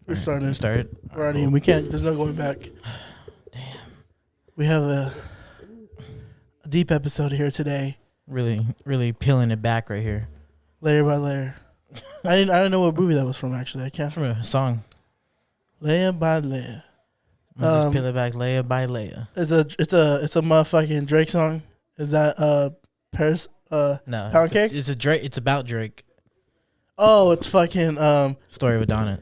We're starting. Started. We're already in. We can't. There's no going back. Damn. We have a deep episode here today. Really peeling it back right here. Layer by layer. I don't know what movie that was from. Actually, I can't. From a song. Layer by layer. Just peel it back layer by layer. It's a motherfucking Drake song. Is that Paris? No. Pound Cake. It's a Drake. It's about Drake. Oh, it's fucking Story of Adonis.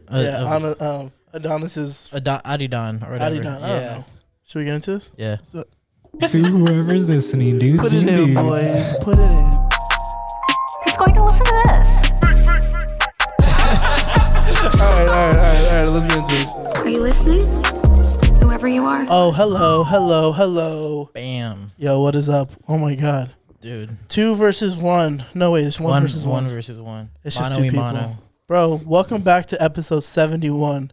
Adonis's Adidon or whatever. Adidon. I don't know. Should we get into this? Yeah. To whoever's listening, dudes, Put it in, boys. Put it in. Who's going to listen to this? All right. Let's get into this. Are you listening? Whoever you are. Oh, hello. Bam. Yo, what is up? Oh my God. Dude. 2 versus 1. No, wait, it's one versus one. 1 versus 1. It's Mono just two people. Mono. Bro, welcome back to episode 71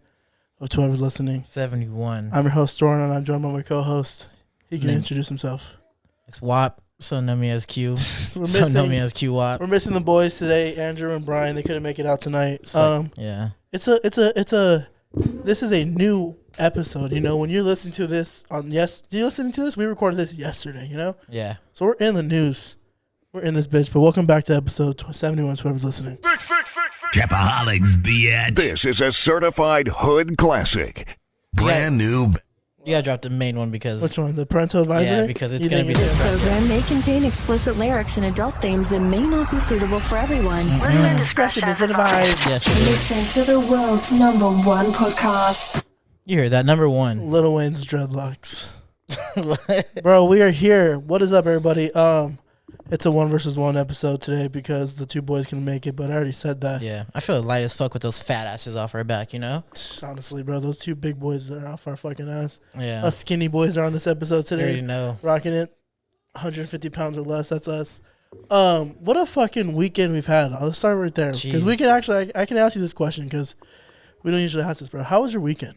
of To Whoever's Listening. 71. I'm your host, Storn, and I'm joined by my co-host. He can introduce himself. It's WAP. So know me as Q. We're So know me as Q WAP. We're missing the boys today, Andrew and Brian. They couldn't make it out tonight. Yeah. This is a new episode. You know, when you're listening to this you listening to this? We recorded this yesterday, you know? Yeah. So we're in the news. We're in this bitch, but welcome back to episode 71 to whoever's listening. Capaholics, bitch. This is a certified hood classic. Brand new. You gotta drop the main one because... Which one? The parental advisory? Yeah, because it's You going to be think the Program may contain explicit lyrics and adult themes that may not be suitable for everyone. discretion is advised. Yes, it is. Listen to the world's #1 podcast. You heard that. Number 1. Lil Wayne's dreadlocks. Bro, we are here. What is up, everybody? It's a 1 versus 1 episode today because the two boys can make it, but I already said that. Yeah. I feel light as fuck with those fat asses off our back, you know? Honestly, bro, those two big boys are off our fucking ass. Yeah. Us skinny boys are on this episode You today. already know. Rocking it. 150 pounds or less. That's us. What a fucking weekend we've had. Let's start right there. Because we can actually, I can ask you this question because we don't usually ask this, bro. How was your weekend?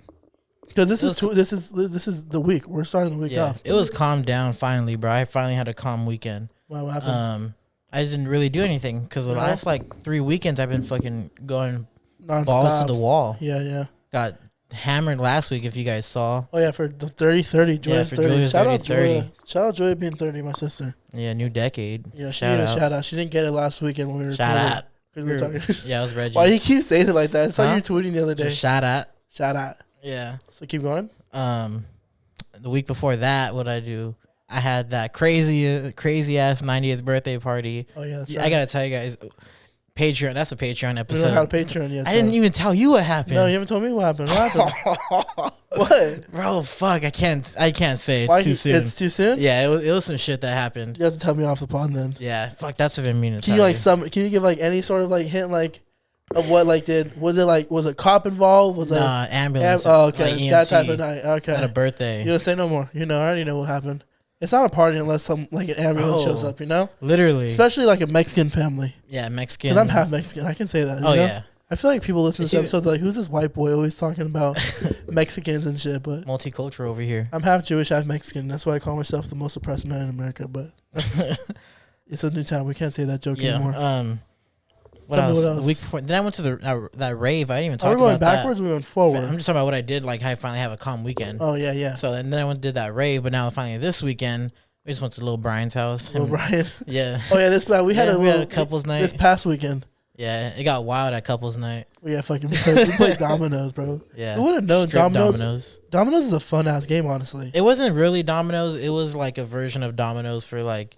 Because this is the week. We're starting the week off. It was calmed down finally, bro. I finally had a calm weekend. Wow, what happened? I just didn't really do anything because the last 3 weekends I've been fucking going Non-stop. balls to the wall. Yeah. Got hammered last week if you guys saw. Oh, yeah, for the 30-30. Yeah, Joy's for 30. Julia's Shout out 30-30. Julia. Shout out Julia being 30, my sister. Yeah, new decade. Yeah, she needed a shout out. She didn't get it last weekend when we were Shout recording. out. 'Cause we were talking. Yeah, it was Reggie. Why do you keep saying it like that? I saw Huh? you tweeting the other day. Just shout out. Shout out. Yeah. So keep going. The week before that, what I do? I had that crazy ass 90th birthday party. Oh, yeah, that's I right. gotta tell you guys, Patreon. That's a Patreon We don't episode. have a Patreon yet. I didn't though. even tell you what happened. No, you haven't told me what happened. What happened? What? Bro, fuck! I can't say. It's Why too soon. It's too soon? Yeah, it was some shit that happened. You have to tell me off the pod then. Yeah, fuck. That's what I've been meaning to Can tell you can you give any sort of hint of what was it cop involved? Was Nah, ambulance. oh, okay, like that EMT type of night. Okay, At a birthday. you don't say no more. I already know what happened. It's not a party unless an ambulance Bro. shows up. You know, Literally. especially like a Mexican family. Yeah, Mexican. Because I'm half Mexican, I can say that. Oh you know? yeah. I feel like people listen to this You- episode like, who's this white boy always talking about Mexicans and shit? But Multicultural over here. I'm half Jewish, half Mexican. That's why I call myself the most oppressed man in America. But it's a new time. We can't say that joke Yeah. anymore. What Tell me else? what else. The week before, then I went to that rave. I didn't even Are talk we going about backwards or that. we going forward? I'm just talking about what I did. Like, how I finally have a calm weekend. Oh, yeah. So then I went and did that rave, but now finally this weekend we just went to little Brian's house. Little Brian. Yeah. Oh, yeah, we had Yeah, a we had little a couples night. this past weekend. Yeah, it got wild at couples night. We played dominoes, bro. Yeah. Who would have known Strip dominoes? Dominoes is a fun ass game, honestly. It wasn't really dominoes. It was like a version of dominoes for like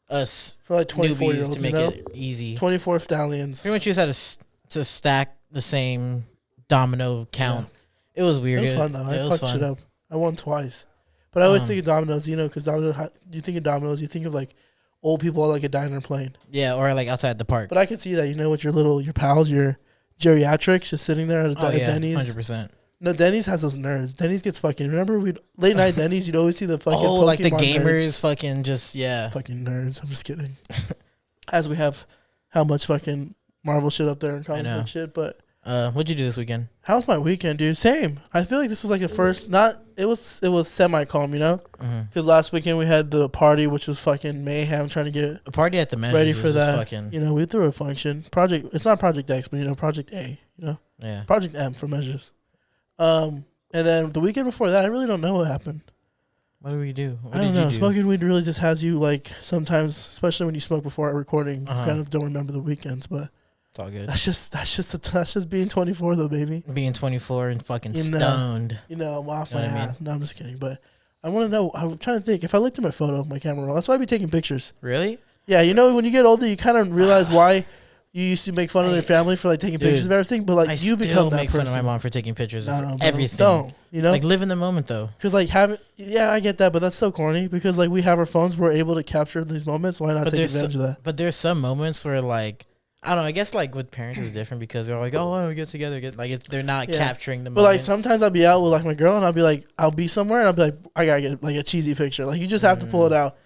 us For like 24 year newbies olds, to make it easy. 24 stallions. Pretty much you just had to stack the same domino count. It was weird. It was fun though. It I was fucked shit fun. up. I won twice. But I always think of dominoes, because you think of dominoes, you think of like old people at like a diner playing. Yeah, or like outside the park. But I can see that, with your pals, your geriatrics just sitting there at Denny's. 100%. No, Denny's has those nerds. Denny's gets fucking. Remember, late night Denny's, you'd always see the fucking. Oh, like the Pokemon gamers, nerds. fucking just Fucking nerds. I'm just kidding. As we have how much fucking Marvel shit up there and comic know. book shit, but What'd you do this weekend? how was my weekend, dude? Same. I feel like this was like the first. It was semi calm, because last weekend we had the party, which was fucking mayhem, trying to get A party at the Measures ready was for just that. fucking, We threw a function. It's not Project X, but Project A. yeah. Project M for Measures. And then the weekend before that, I really don't know what happened. What do we do? What I don't did you know. do? Smoking weed really just has you like sometimes, especially when you smoke before a recording, you kind of don't remember the weekends. But it's all good. that's just being 24 though, baby. Being 24 and fucking You know. stoned. I'm off You know my what I ass. No, I'm just kidding. But I want to know. I'm trying to think. If I looked at my photo, my camera roll, that's why I be taking pictures. Really? Yeah, when you get older, you kind of realize why you used to make fun of their family for like taking pictures of everything. But like you become that make person. fun of my mom for taking pictures of bro, everything. Don't like live in the moment though. Because like I get that, but that's so corny. Because like we have our phones, we're able to capture these moments. Why not take advantage of that? But there's some moments where like I don't know. I guess like with parents it's different because they're like, oh, we get together. They're not capturing the moment. But like sometimes I'll be out with like my girl and I'll be somewhere and I'll be like, I gotta get like a cheesy picture. Like you just have to pull it out.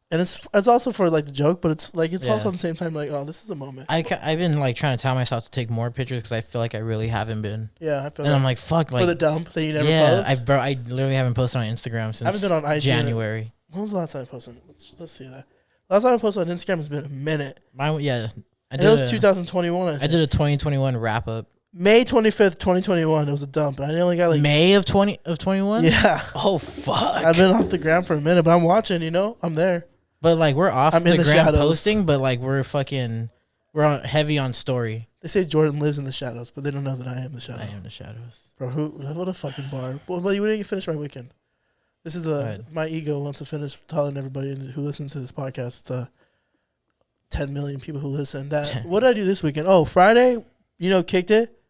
And it's also for like the joke, but it's also at the same time like, oh, this is a moment. I've been like trying to tell myself to take more pictures because I feel like I really haven't been. Yeah, I feel. And I'm like, fuck, like for the dump that you never post. I literally haven't posted on Instagram since I haven't been on IG January. When was the last time I posted? Let's see that. Last time I posted on Instagram has been a minute. It was 2021. I did a 2021 wrap up. May 25th, 2021. It was a dump, and I only got like May of 21. Yeah. Oh fuck. I've been off the gram for a minute, but I'm watching. I'm there. But like we're off I'm the in the gram shadows. posting, but like we're heavy on story. They say Jordan lives in the shadows, but they don't know that I am the shadow. I am the shadows. Bro, what a fucking bar. Well, you didn't finish my weekend. This is my ego wants to finish telling everybody who listens to this podcast. 10 million people who listen. What did I do this weekend? Oh, Friday, kicked it.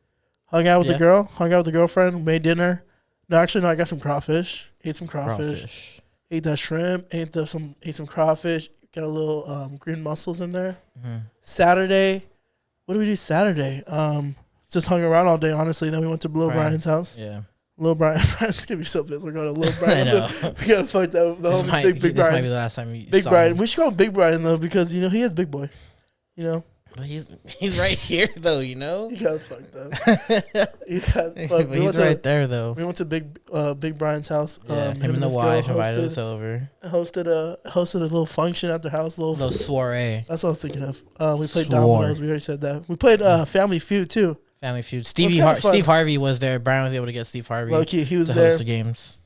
Hung out with the girl. Hung out with the girlfriend. Made dinner. No, I got some crawfish. Ate some crawfish. Ate that shrimp. Ate some crawfish. Got a little green mussels in there. Mm-hmm. Saturday, what did we do Saturday? Just hung around all day, honestly. Then we went to Lil Brian's house. Yeah. Lil Brian's gonna be so pissed. We're going to Lil Brian. I know. We gotta fuck that. The homie, Big Brian. This might be the last time you Big saw Brian. him. We should call him Big Brian though, because he is Big Boy. But he's right here though. He got fucked up. But he's right there though. We went to Big Brian's house. Him and the wife invited us over. Hosted a little function at their house. Little soiree. That's what I was thinking of. We played dominoes. We already said that. We played Family Feud too. Family Feud. Steve Harvey was there. Brian was able to get Steve Harvey. Low-key, he was to there. host the games.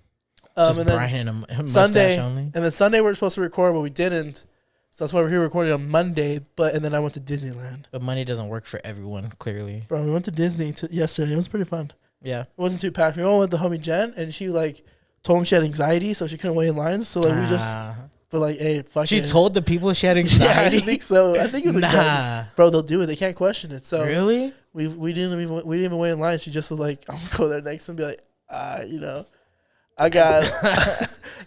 Just and Brian and a Sunday, mustache only. and then Sunday we were supposed to record, but we didn't. So that's why we're here recording on Monday. And then I went to Disneyland. But Monday doesn't work for everyone, clearly. Bro, we went to Disney yesterday. It was pretty fun. Yeah. It wasn't too packed. We all went with the homie Jen, and she told him she had anxiety, so she couldn't wait in lines. So we just. But hey, fuck She it. told the people she had anxiety. Yeah, I think so. I think it was anxiety. Bro, they'll do it. They can't question it. So really, we didn't even wait in line. She just was like, I'm gonna go there next and be like, I got.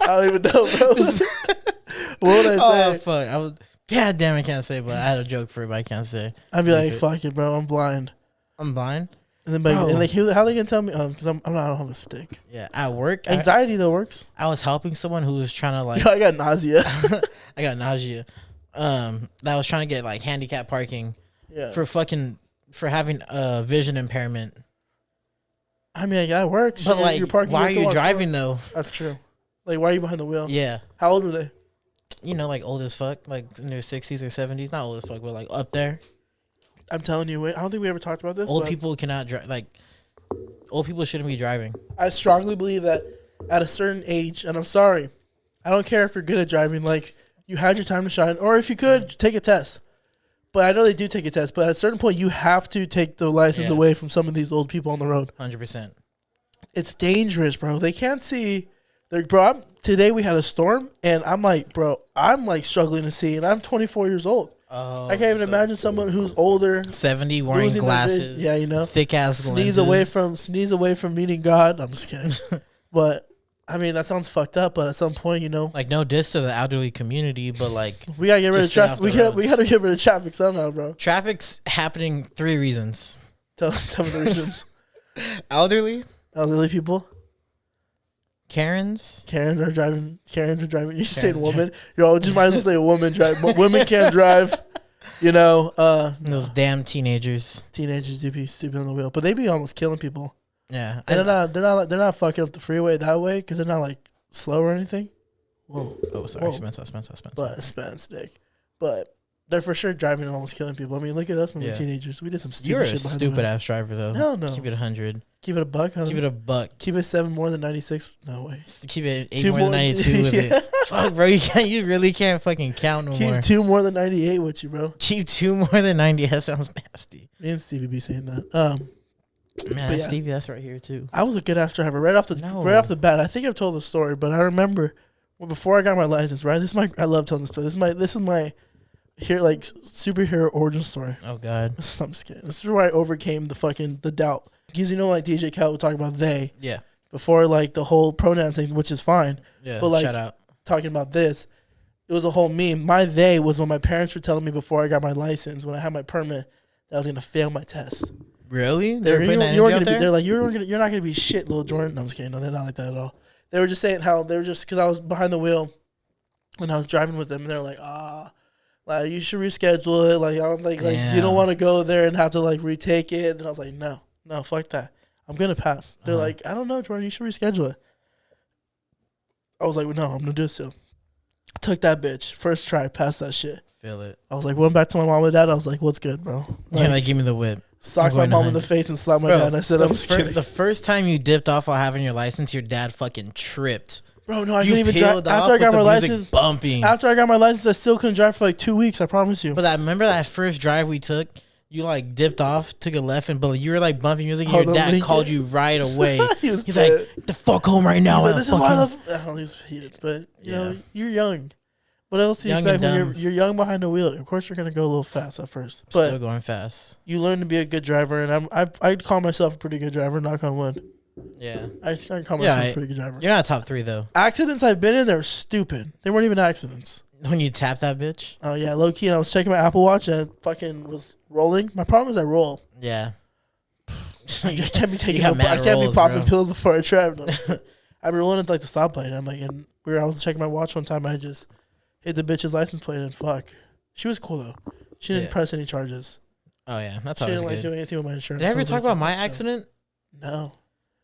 I don't even know, bro. What would I say? Oh fuck! God damn, I can't say. But I had a joke for it, but I can't say. I'd be like, fuck it, bro. I'm blind. I'm blind. And then, how they gonna tell me? Because I don't have a stick. Yeah, at work, anxiety though works. I was helping someone who was trying to I got nausea. I got nausea. That was trying to get handicap parking. Yeah. For having a vision impairment. I mean, that works. But you're parking, why are you driving though? That's true. Why are you behind the wheel? Yeah. How old were they? Old as fuck, in their 60s or 70s. Not old as fuck, but up there. I'm telling you, I don't think we ever talked about this. Old people cannot drive. Old people shouldn't be driving. I strongly believe that at a certain age, and I'm sorry, I don't care if you're good at driving. You had your time to shine, or if you could take a test. But I know they do take a test. But at a certain point, you have to take the license away from some of these old people on the road. 100%. It's dangerous, bro. They can't see. Today we had a storm, and I'm struggling to see, and I'm 24 years old. Oh, I can't even imagine someone who's older, 70, wearing glasses. Yeah, thick ass sneeze away from meeting God. I'm just kidding, but I mean that sounds fucked up. But at some point, no diss to the elderly community, but we gotta get rid of traffic. We gotta get rid of traffic somehow, bro. Traffic's happening 3 reasons. Tell me the reasons. Elderly people. Karens are driving. You should say woman. Just might as well say a woman drive. Women can't drive. Those damn teenagers. Teenagers do be stupid on the wheel, but they be almost killing people. Yeah, and they're not fucking up the freeway that way because they're not slow or anything. Whoa. Oh, sorry, Spencer. But Spence, dick. But They're for sure driving and almost killing people. I mean, look at us when we were teenagers. We did some stupid You're shit a behind the wheel. stupid ass driver though. Hell no. Keep it 100. Keep it a buck. Huh? Keep it a buck. Keep it 7 more than 96. No way. Keep it 8 2 more than 92 with it. Fuck, bro. You really can't fucking count no more. Keep 2 more than 98 with you, bro. Keep 2 more than 90. That sounds nasty. Me and Stevie be saying that. Man, But yeah. Stevie, that's right here too. I was a good ass driver right off the bat. I think I've told the story, but I remember before I got my license. Right, I love telling the story. This is my superhero origin story. Oh God, I'm just kidding. This is where I overcame the doubt. Because like DJ Khaled would talk about they. Yeah. Before the whole pronouns thing, which is fine. Yeah. But shout out. Talking about this, it was a whole meme. My they was when my parents were telling me before I got my license, when I had my permit, that I was gonna fail my test. Really? They're like, you're not gonna be shit, little Jordan. No, I'm just kidding. No, they're not like that at all. They were just saying how they were just because I was behind the wheel when I was driving with them, and they're like, like you should reschedule it. Like I don't think you don't want to go there and have to retake it. And I was like, no, fuck that. I'm gonna pass. They're like, I don't know, Jordan. You should reschedule it. I was like, well, no, I'm gonna do it still. Took that bitch first try, passed that shit. Feel it. I was like, went back to my mom and dad. I was like, what's good, bro? Give me the whip. Socked my mom in the face and slapped my dad. And I said, the first time you dipped off while having your license, your dad fucking tripped. Bro, no, I couldn't even drive. After I got my license, bumping. After I got my license, I still couldn't drive for 2 weeks. I promise you. But remember that first drive we took? You dipped off, took a left, and you were bumping music. And your dad called you right away. He's like, "Get the fuck home right now." This is why I love. He was heated, but you know, you're young. What else do you expect when you're young behind the wheel? Of course, you're gonna go a little fast at first, but still going fast. You learn to be a good driver, and I'd call myself a pretty good driver. Knock on wood. Yeah, I call myself a pretty good driver. You're not top 3 though. Accidents I've been in, they're stupid. They weren't even accidents. When you tap that bitch? Oh yeah, low key. And I was checking my Apple Watch and it fucking was rolling. My problem is I roll. Yeah. I can't be taking. I can't be popping pills before I drive. No. I've been rolling at the stoplight. I'm I was checking my watch one time. And I just hit the bitch's license plate and fuck. She was cool though. She didn't press any charges. Oh yeah, that's she always didn't good. do anything with my insurance. Did I ever talk about my accident? No.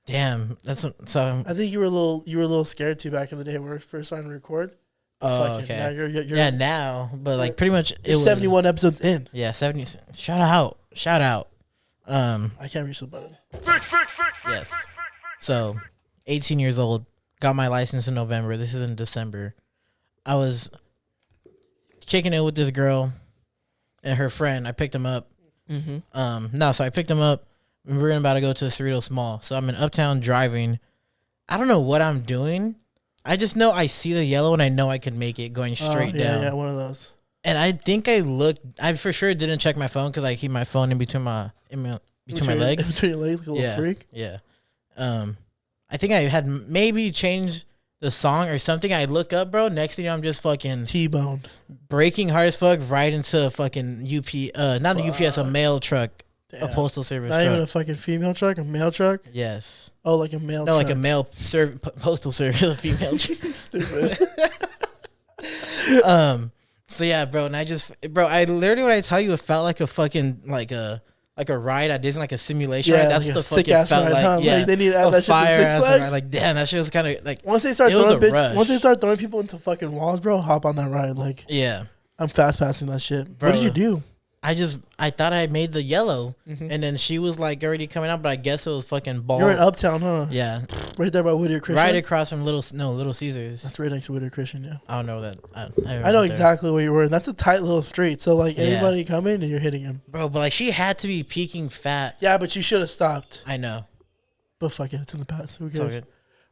Damn, that's so. I think you were a little scared too back in the day when we first started to record. Oh, okay. Now you're now, but pretty much it was 71 episodes in. Yeah, 70. Shout out. I can't reach the button. Yes. So, 18 years old, got my license in November. This is in December. I was kicking it with this girl and her friend. I picked them up. Mm-hmm. So I picked them up. We were about to go to the Cerritos Mall. So I'm in Uptown driving. I don't know what I'm doing. I just know I see the yellow and I know I can make it going straight down. Yeah, one of those. And I think I for sure didn't check my phone because I keep my phone in between my legs. Between your legs, like a little freak. Yeah. I think I had maybe changed the song or something. I look up, bro. Next thing you know, I'm just fucking T-boned, braking hard as fuck right into a fucking not a UPS, a mail truck. Damn. A postal service Not truck. even a fucking female truck, a male truck? Yes. Oh, like a male truck. No, like a male postal service, a female truck. Stupid. So yeah, bro, and I literally when I tell you, it felt like a fucking like a ride at Disney, like a simulation ride. That's what the fuck it felt like. Huh? Yeah, they need to add that shit to Six Flags. Like, damn, that shit was kind of like once they start throwing people into fucking walls, bro, hop on that ride. Like, yeah, I'm fast passing that shit. Bro, what did you do? I thought I made the yellow, and then she was already coming out, but I guess it was fucking ball. You're in Uptown, huh? Yeah, right there by Whittier Christian. Right across from Little Caesars. That's right next to Whittier Christian. Yeah, I don't know that. I know exactly where you were. And that's a tight little street. So anybody coming and you're hitting him, bro. But she had to be peaking fat. Yeah, but you should have stopped. I know, but fuck it, it's in the past. Who cares?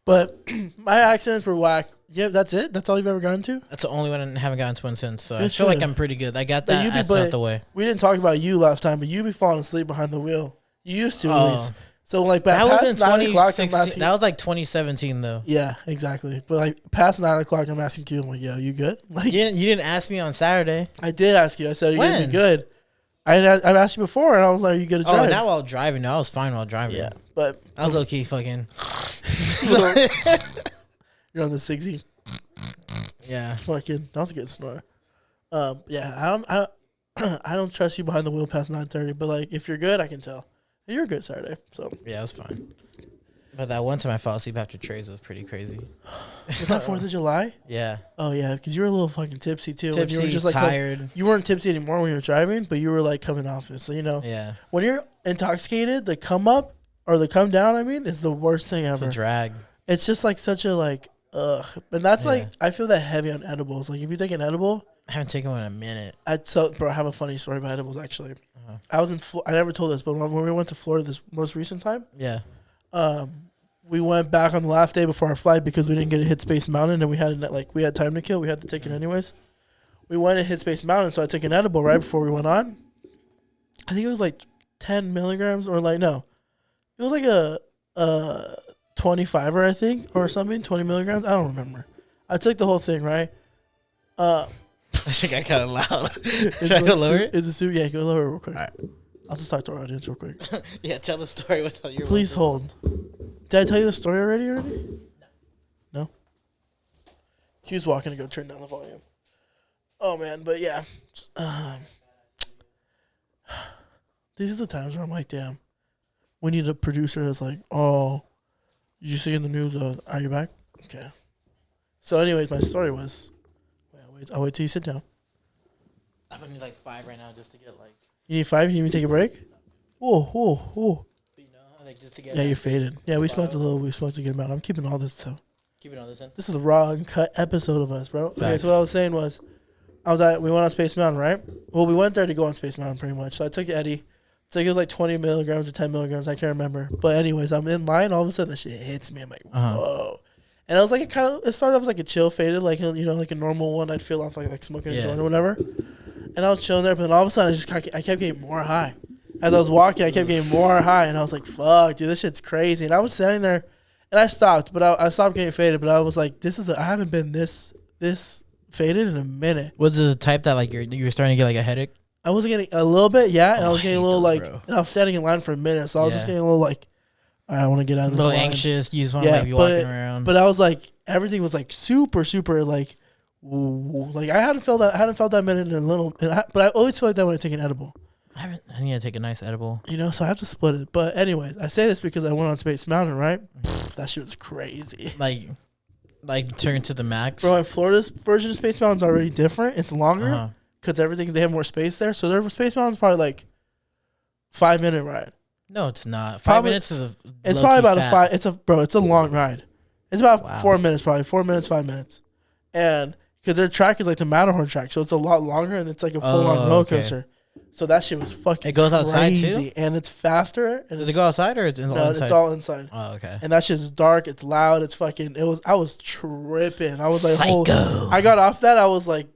But my accidents were whack. Yeah, that's it. That's all you've ever gotten to. That's the only one I haven't gotten to one since. So I feel like I'm pretty good. I got that. That's out the way. We didn't talk about you last time, but you be falling asleep behind the wheel. You used to at least. So that was in 2016. That was 2017 though. Yeah, exactly. But past 9 o'clock, I'm asking you. I'm like, yo, you good? You didn't ask me on Saturday. I did ask you. I said, are you gonna be good? I've asked you before, and I was like, "Are you gonna drive?" Oh, not while driving. No, I was fine while driving. Yeah, but I was low key fucking. You're on the 60. Yeah, fucking. That was a good snore. Yeah, I don't trust you behind the wheel past 9:30. But if you're good, I can tell. You're good Saturday. So yeah, it was fine. But that one time I fell asleep after Trey's was pretty crazy. Was that 4th of July? Yeah. Oh, yeah, because you were a little fucking tipsy, too. Tipsy, you were just, tired. You weren't tipsy anymore when you were driving, but you were, like, coming off it. So, Yeah. When you're intoxicated, the come up, or the come down, is the worst thing ever. It's a drag. It's just, like, such a, like, ugh. And that's, like, I feel that heavy on edibles. Like, if you take an edible. I haven't taken one in a minute. Bro, I have a funny story about edibles, actually. I was in I never told this, but when we went to Florida this most recent time. Yeah. We went back on the last day before our flight because we didn't get to hit Space Mountain and we had time to kill. We had to take it anyways. We went and hit Space Mountain, so I took an edible right before we went on. I think it was like 10 milligrams or like, no. It was like a 25er, I think, or something, 20 milligrams. I don't remember. I took the whole thing, right? I think I got loud. Should I go lower it? Is it soup? Yeah, go lower real quick. All right. I'll just talk to our audience real quick. Yeah, tell the story without your Please hold. Did I tell you the story already? No? He was walking to go turn down the volume. Oh, man. But, yeah. These are the times where I'm like, damn. We need a producer that's like, oh, did you see in the news? Are you back? Okay. So, anyways, my story was... I'll wait till you sit down. I'm going to need like 5 right now just to get like... You need 5? You need me to take a break? Whoa. Like just to get... Yeah, you're faded. Yeah, we smoked a good amount. I'm keeping all this, though. Keeping all this in? This is a raw and cut episode of us, bro. Okay, so what I was saying was, we went on Space Mountain, right? Well, we went there to go on Space Mountain pretty much. So I took Eddie. So it was like 20 milligrams or 10 milligrams. I can't remember. But anyways, I'm in line. All of a sudden, that shit hits me. I'm like, whoa. And it was like it started off as like a chill faded, like, like a normal one. I'd feel off like smoking a joint or whatever. And I was chilling there, but then all of a sudden, I kept getting more high. As I was walking, I kept getting more high. And I was like, fuck, dude, this shit's crazy. And I was sitting there, and I stopped. But I stopped getting faded. But I was like, I haven't been this faded in a minute. Was it the type that like you were starting to get like a headache? I was getting a little bit, yeah. And I was getting a little like, and I was standing in line for a minute. So I was just getting a little like, all right, I want to get out of this. A little line. anxious. You just want to be walking around. But I was like, everything was like super, super like, ooh, like I hadn't felt that minute in a little. But I always feel like that when I take an edible. I need to take a nice edible. So I have to split it. But anyways, I say this because I went on Space Mountain, right? That shit was crazy. Like turn to the max. Bro, in Florida's version of Space Mountain's already different. It's longer because they have more space there. So their Space Mountain's probably like 5-minute ride. No, it's not. 5 minutes is it's probably about a 5. It's a long ride. It's about 4 minutes, probably 4 minutes, 5 minutes, and because their track is like the Matterhorn track, so it's a lot longer and it's like a full on roller coaster. So that shit was fucking. It goes outside crazy, too, and it's faster. And does it go outside or it's inside? It's all inside. Oh, okay. And that shit's dark. It's loud. It's fucking. I was tripping. I was like, psycho. I got off that. I was like,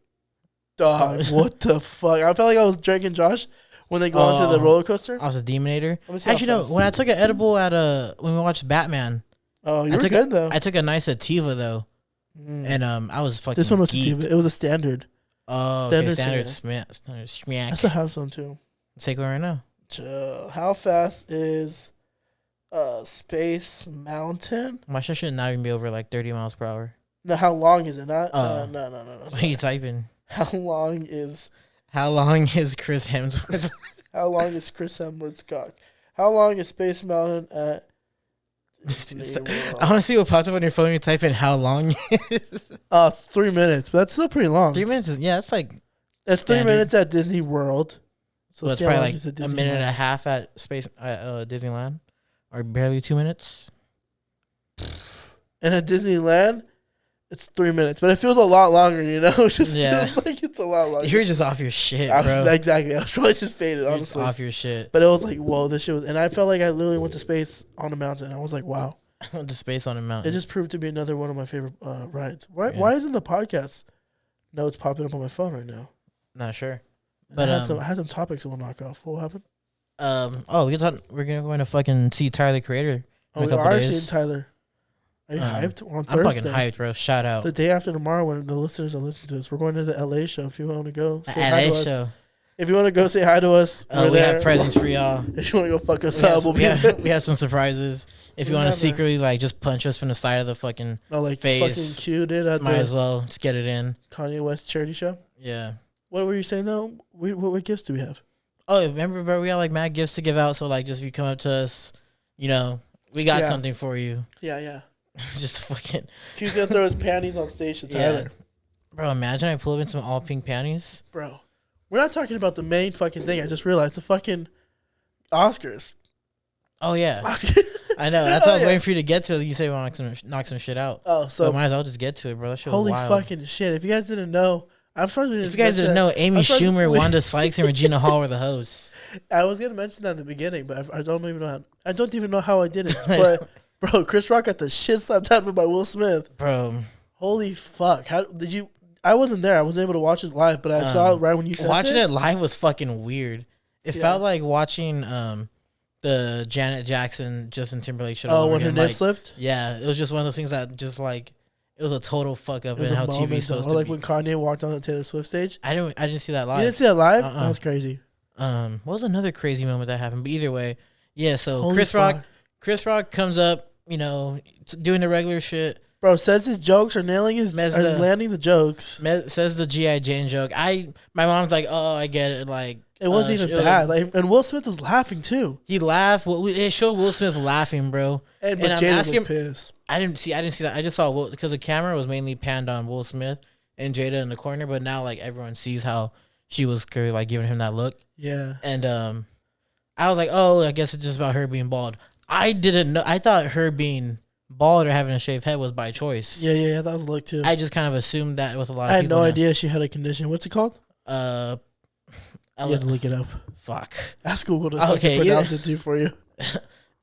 dog, what the fuck? I felt like I was Drake and Josh when they go onto the roller coaster. I was a Demonator. Actually, no. When I took an edible at when we watched Batman. Oh, you were good though. I took a nice sativa though, and I was fucking. This one was geeked. sativa. It was a standard. Oh, okay. Standard smack. I still have some too. Let's take one right now. How fast is Space Mountain? My shit should not even be over like 30 miles per hour. No, how long is it? Not. No. What are you typing? How long is Chris Hemsworth? How long is Chris Hemsworth's cock? How long is Space Mountain at I want to see what pops up on your phone when you type in how long is. 3 minutes, but that's still pretty long. 3 minutes is, it's like. It's standard. 3 minutes at Disney World. So it's probably like a minute and a half at Disneyland, or barely 2 minutes. And at Disneyland, it's 3 minutes, but it feels a lot longer. It just feels like it's a lot longer. You're just off your shit, bro. Exactly. I was probably just faded, honestly. Just off your shit. But it was like, whoa, this shit was, and I felt like I literally went to space on a mountain. I was like, wow. I went to space on a mountain. It just proved to be another one of my favorite rides. Why isn't the podcast notes popping up on my phone right now? Not sure. But I had some topics I want to knock off. What happened? We're going to fucking see Tyler the Creator. We are seeing Tyler. Are you hyped? We're on Thursday. I'm fucking hyped, bro. Shout out. The day after tomorrow, when the listeners are listening to this, we're going to the LA show. If you want to go, say hi to us. If you want to go say hi to us, we have presents for y'all. If you want to go fuck us up, we have some surprises. If you want to secretly just punch us from the side of the fucking face, fucking Q did at might as well just get it in. Kanye West charity show. Yeah. What were you saying though? What gifts do we have? Oh, remember, bro? We got like mad gifts to give out. So like, just if you come up to us, We got something for you. Yeah. Just fucking. He was gonna throw his panties on stage to Tyler. Bro, imagine I pull up in some all pink panties. Bro, we're not talking about the main fucking thing. I just realized the fucking Oscars. Oh yeah, Oscar. I know. That's what I was waiting for you to get to. You say we want to knock some shit out. Oh, so but might as well just get to it, bro. That shit was holy wild. fucking shit! If you guys didn't know, I'm sorry. If you guys didn't know, Amy Schumer, Wanda Sykes, and Regina Hall were the hosts. I was gonna mention that at the beginning, but I don't even know. I don't even know how I did it. But bro, Chris Rock got the shit slapped out of him by Will Smith. Bro, holy fuck! How did you? I wasn't there. I wasn't able to watch it live, but I saw it right when you said it. Watching it live was fucking weird. It felt like watching the Janet Jackson, Justin Timberlake shit. Oh, when her nip slipped? Yeah, it was just one of those things that just like, it was a total fuck up in how TV is supposed to be. Or like when Kanye walked on the Taylor Swift stage. I didn't see that live. You didn't see that live? That was crazy. What was another crazy moment that happened? But either way, yeah, so Holy Chris Rock comes up, you know, doing the regular shit. Bro, says his jokes are nailing his, landing the jokes. Says the G.I. Jane joke. My mom's like, oh, I get it. Like, it wasn't even bad. And Will Smith was laughing too. He laughed. It showed Will Smith laughing, bro. And Jada was pissed. I didn't see that. I just saw Will, because the camera was mainly panned on Will Smith and Jada in the corner, but now like everyone sees how she was like giving him that look. Yeah. And I was like, oh, I guess it's just about her being bald. I didn't know. I thought her being bald or having a shaved head was by choice. Yeah, that was a look too. I just kind of assumed that with a lot of people. I had no idea she had a condition. What's it called? You have to look it up. Fuck. Ask Google to pronounce it too for you.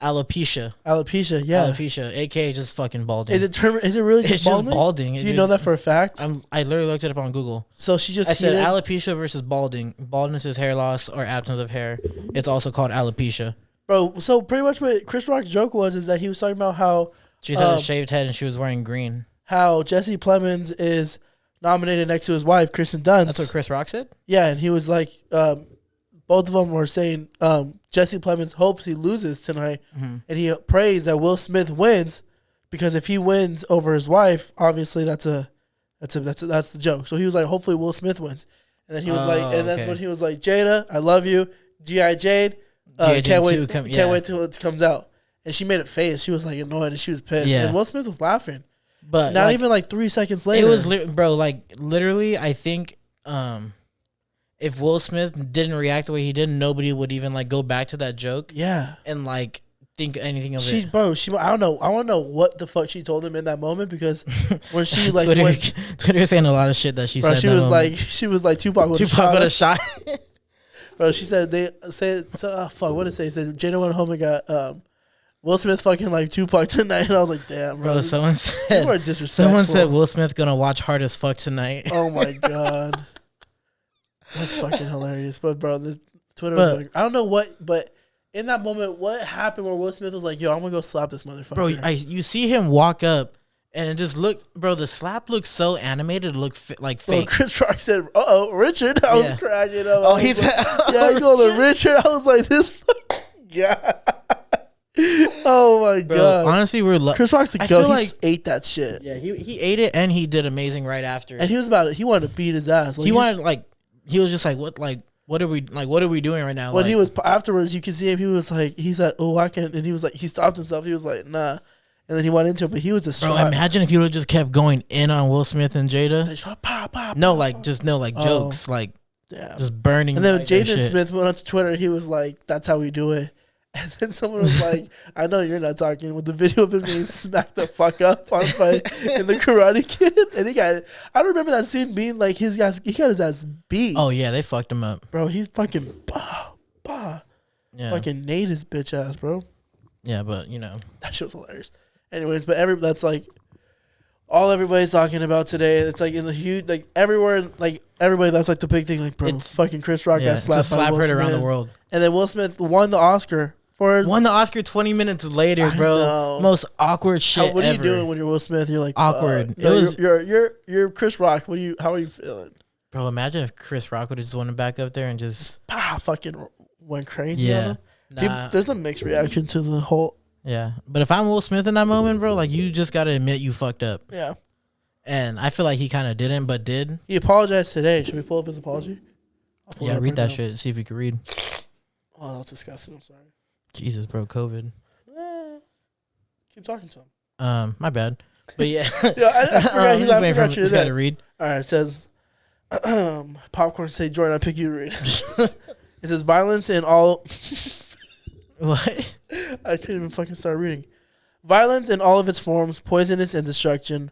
Alopecia. Alopecia, yeah. Alopecia, aka just fucking balding. Is it really just balding? Just balding. Do you know that for a fact? I literally looked it up on Google. So she just I said alopecia versus balding. Baldness is hair loss or absence of hair. It's also called alopecia. Bro, so pretty much what Chris Rock's joke is that he was talking about how she had a shaved head and she was wearing green. How Jesse Plemons is nominated next to his wife, Kristen Dunst. That's what Chris Rock said? Yeah, and he was like, both of them were saying Jesse Plemons hopes he loses tonight, and he prays that Will Smith wins, because if he wins over his wife, obviously that's the joke. So he was like, hopefully Will Smith wins, and then he was that's when he was like, Jada, I love you, G.I. Jane, can't wait till it comes out. And she made a face. She was like annoyed and she was pissed. Yeah. And Will Smith was laughing. But not even like 3 seconds later. It was bro, like literally, I think if Will Smith didn't react the way he did, nobody would even like go back to that joke. Yeah. And like think anything of it. Bro, I don't know. I want to know what the fuck she told him in that moment, because when she like Twitter's saying a lot of shit that she said. She was like Tupac with a shot. Bro, she said what did it say? It said Jada went home and got Will Smith fucking like Tupac tonight, and I was like, damn, bro. Someone said Will Smith gonna watch Hard as Fuck tonight. Oh my god, that's fucking hilarious. But bro, Twitter was like, I don't know what, but in that moment, what happened where Will Smith was like, yo, I'm gonna go slap this motherfucker. Bro, you see him walk up, and it just looked, bro, the slap looks so animated, it looked like fake. Bro, Chris Rock said, uh-oh, Richard. I was cracking up. Oh, he said, yeah, you called him Richard. I was like, this fucking guy. Oh my god! Honestly, Chris Rock's a goat. He ate that shit. Yeah, he ate it, and he did amazing right after. And he was about it. He wanted to beat his ass. Like, he was just like, what are we doing right now? When he was afterwards, you can see him. He was like, he said, oh, I can't. And he was like, he stopped himself. He was like, nah. And then he went into it, but he was just. Bro, imagine if you would have just kept going in on Will Smith and Jada. They shot, pop, jokes, like just burning. And then Jaden Smith went onto Twitter. He was like, that's how we do it. And then someone was like, I know you're not talking, with the video of him getting smacked the fuck up in the Karate Kid. And I don't remember that scene being like he got his ass beat. Oh yeah, they fucked him up. Bro, he fucking fucking nade his bitch ass, bro. Yeah, but you know. That shit was hilarious. Anyways, but that's like all everybody's talking about today. It's like in the huge, like everywhere, like everybody, that's like the big thing. Like, bro, fucking Chris Rock got slapped by Will Smith. Around the world. And then Will Smith won the Oscar. Won the Oscar 20 minutes later, bro. Most awkward shit. What are you doing when you're Will Smith? You're like awkward. You're Chris Rock. How are you feeling, bro? Imagine if Chris Rock would have just went back up there and just fucking went crazy. Yeah, there's a mixed reaction to the whole. Yeah, but if I'm Will Smith in that moment, bro, like you just gotta admit you fucked up. Yeah, and I feel like he kind of didn't, but did. He apologized today. Should we pull up his apology? Yeah, read that shit. See if you can read. Oh, that's disgusting. I'm sorry. Jesus, bro, COVID. Keep talking to him. My bad. But yeah. Yeah, I forgot. I'm just waiting for this guy that. to read. All right, it says, popcorn say, Jordan, I pick you to read. It says, violence in all... What? I can't even fucking start reading. Violence in all of its forms, poisonous and destructive.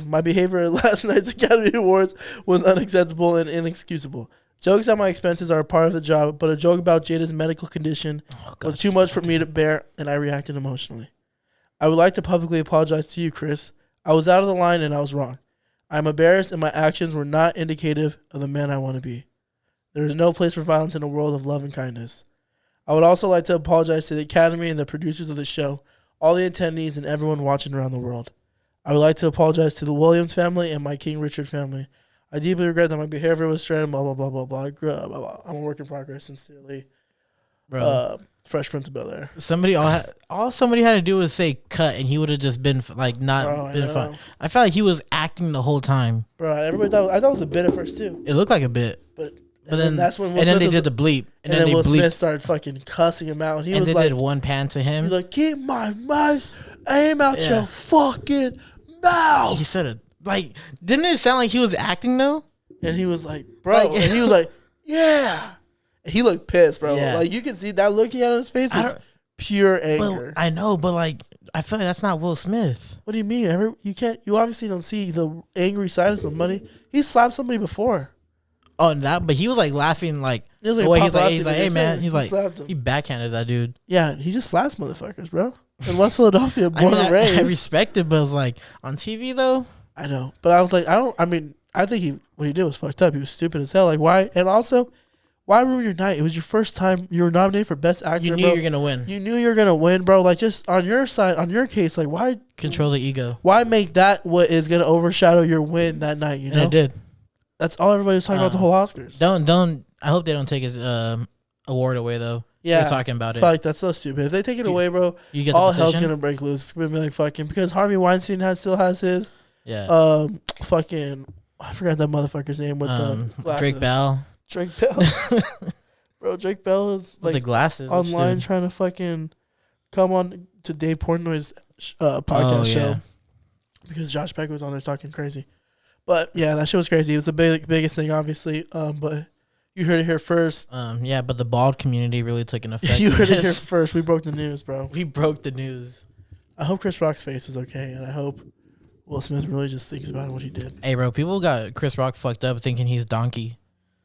My behavior at last night's Academy Awards was unacceptable and inexcusable. Jokes at my expenses are a part of the job, but a joke about Jada's medical condition was too much for me to bear, and I reacted emotionally. I would like to publicly apologize to you, Chris. I was out of the line and I was wrong. I'm embarrassed and my actions were not indicative of the man I want to be. There is no place for violence in a world of love and kindness. I would also like to apologize to the Academy and the producers of the show, all the attendees, and everyone watching around the world. I would like to apologize to the Williams family and my King Richard family. I deeply regret that my behavior was strange, blah, blah, blah, blah, blah, blah, blah. I'm a work in progress, sincerely. Bro. Fresh Prince of Bel-Air. All somebody had to do was say cut, and he would have just been not been fun. I felt like he was acting the whole time. Bro, everybody thought it was a bit at first too. It looked like a bit, but then that's when Will Smith they did the bleep, and then Will Smith started fucking cussing him out. And they did one pan to him. He's like, "Keep my mouse aim out your fucking mouth." He said it didn't it sound like he was acting though? And he was like, "Bro," and he was like, "Yeah." And he looked pissed, bro. Yeah. Like you can see that look he had on his face was pure anger. I know, but I feel like that's not Will Smith. What do you mean? You obviously don't see the angry side of somebody. He slapped somebody before. Oh, but he was laughing he's like, hey man, he backhanded that dude. Yeah, he just slaps motherfuckers, bro. In West Philadelphia, born and raised. I respect it, but it was on TV though. I know, but I was like, I think what he did was fucked up. He was stupid as hell. Like why? And also, why ruin your night? It was your first time you were nominated for Best Actor. You knew you were gonna win. You knew you were gonna win, bro. Like just on your side, on your case, why control the ego? Why make that what is gonna overshadow your win that night? You know, and it did. That's all everybody was talking about the whole Oscars. Don't. I hope they don't take his award away though. Yeah, they're talking about it. Like that's so stupid. If they take it away, bro, you get all hell's gonna break loose. It's gonna be like fucking because Harvey Weinstein still has his. Yeah. Fucking. I forgot that motherfucker's name with the glasses. Drake Bell. Drake Bell. Bro, Drake Bell is with the glasses online trying to fucking come on to Dave Portnoy's podcast show because Josh Peck was on there talking crazy. But yeah, that shit was crazy. It was the biggest thing, obviously. But you heard it here first. Yeah, but the bald community really took an effect. You heard it here first. We broke the news, bro. We broke the news. I hope Chris Rock's face is okay, and I hope Will Smith really just thinks about what he did. Hey, bro, people got Chris Rock fucked up thinking he's Donkey.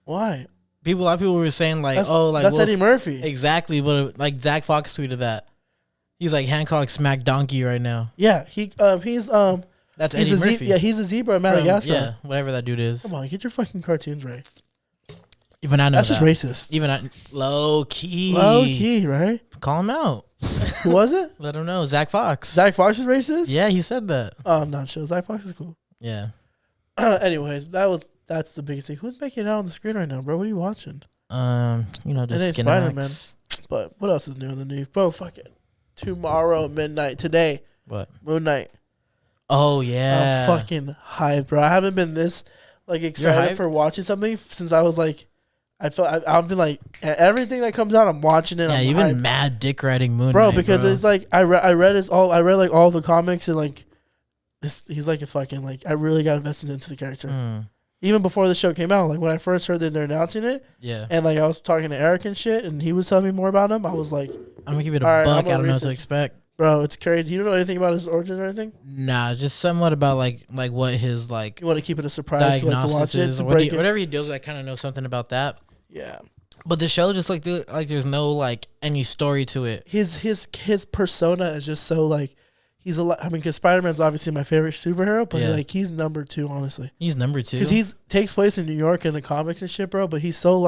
Why? A lot of people were saying that's Eddie Murphy. Exactly, but Zach Fox tweeted that. He's like Hancock smacked Donkey right now. Yeah, he's that's Eddie Murphy. He's a zebra in Madagascar. Yeah, whatever that dude is. Come on, get your fucking cartoons right. Even I know that's just racist. Even low key, right? Call him out. Who was it? Let him know. Zach Fox. Zach Fox is racist? Yeah, he said that. Oh, I'm not sure. Zach Fox is cool. Yeah. Anyways, that's the biggest thing. Who's making it out on the screen right now, bro? What are you watching? Just SpiderMan. But what else is new in the news, bro? Fuck it. Tomorrow midnight. Today. What? Moon Knight. Oh yeah. I'm fucking hyped, bro. I haven't been this excited for watching something since I was I've been everything that comes out, I'm watching it. Yeah, you've been mad dick riding Moon bro, Knight, because it's I read all the comics and he's a fucking I really got invested into the character. Even before the show came out, when I first heard that they're announcing it, yeah, and I was talking to Eric and shit, and he was telling me more about him. I was like, I'm gonna give it a buck. I don't know what to expect, bro. It's crazy. You don't know anything about his origin or anything? Nah, just somewhat about what his You want to keep it a surprise, to watch it, whatever he deals with. I kind of know something about that. Yeah, but the show just there's no any story to it. His persona is just so he's because Spider-Man's obviously my favorite superhero, but he's number 2, honestly. He's number 2 because takes place in New York in the comics and shit, bro. But he's so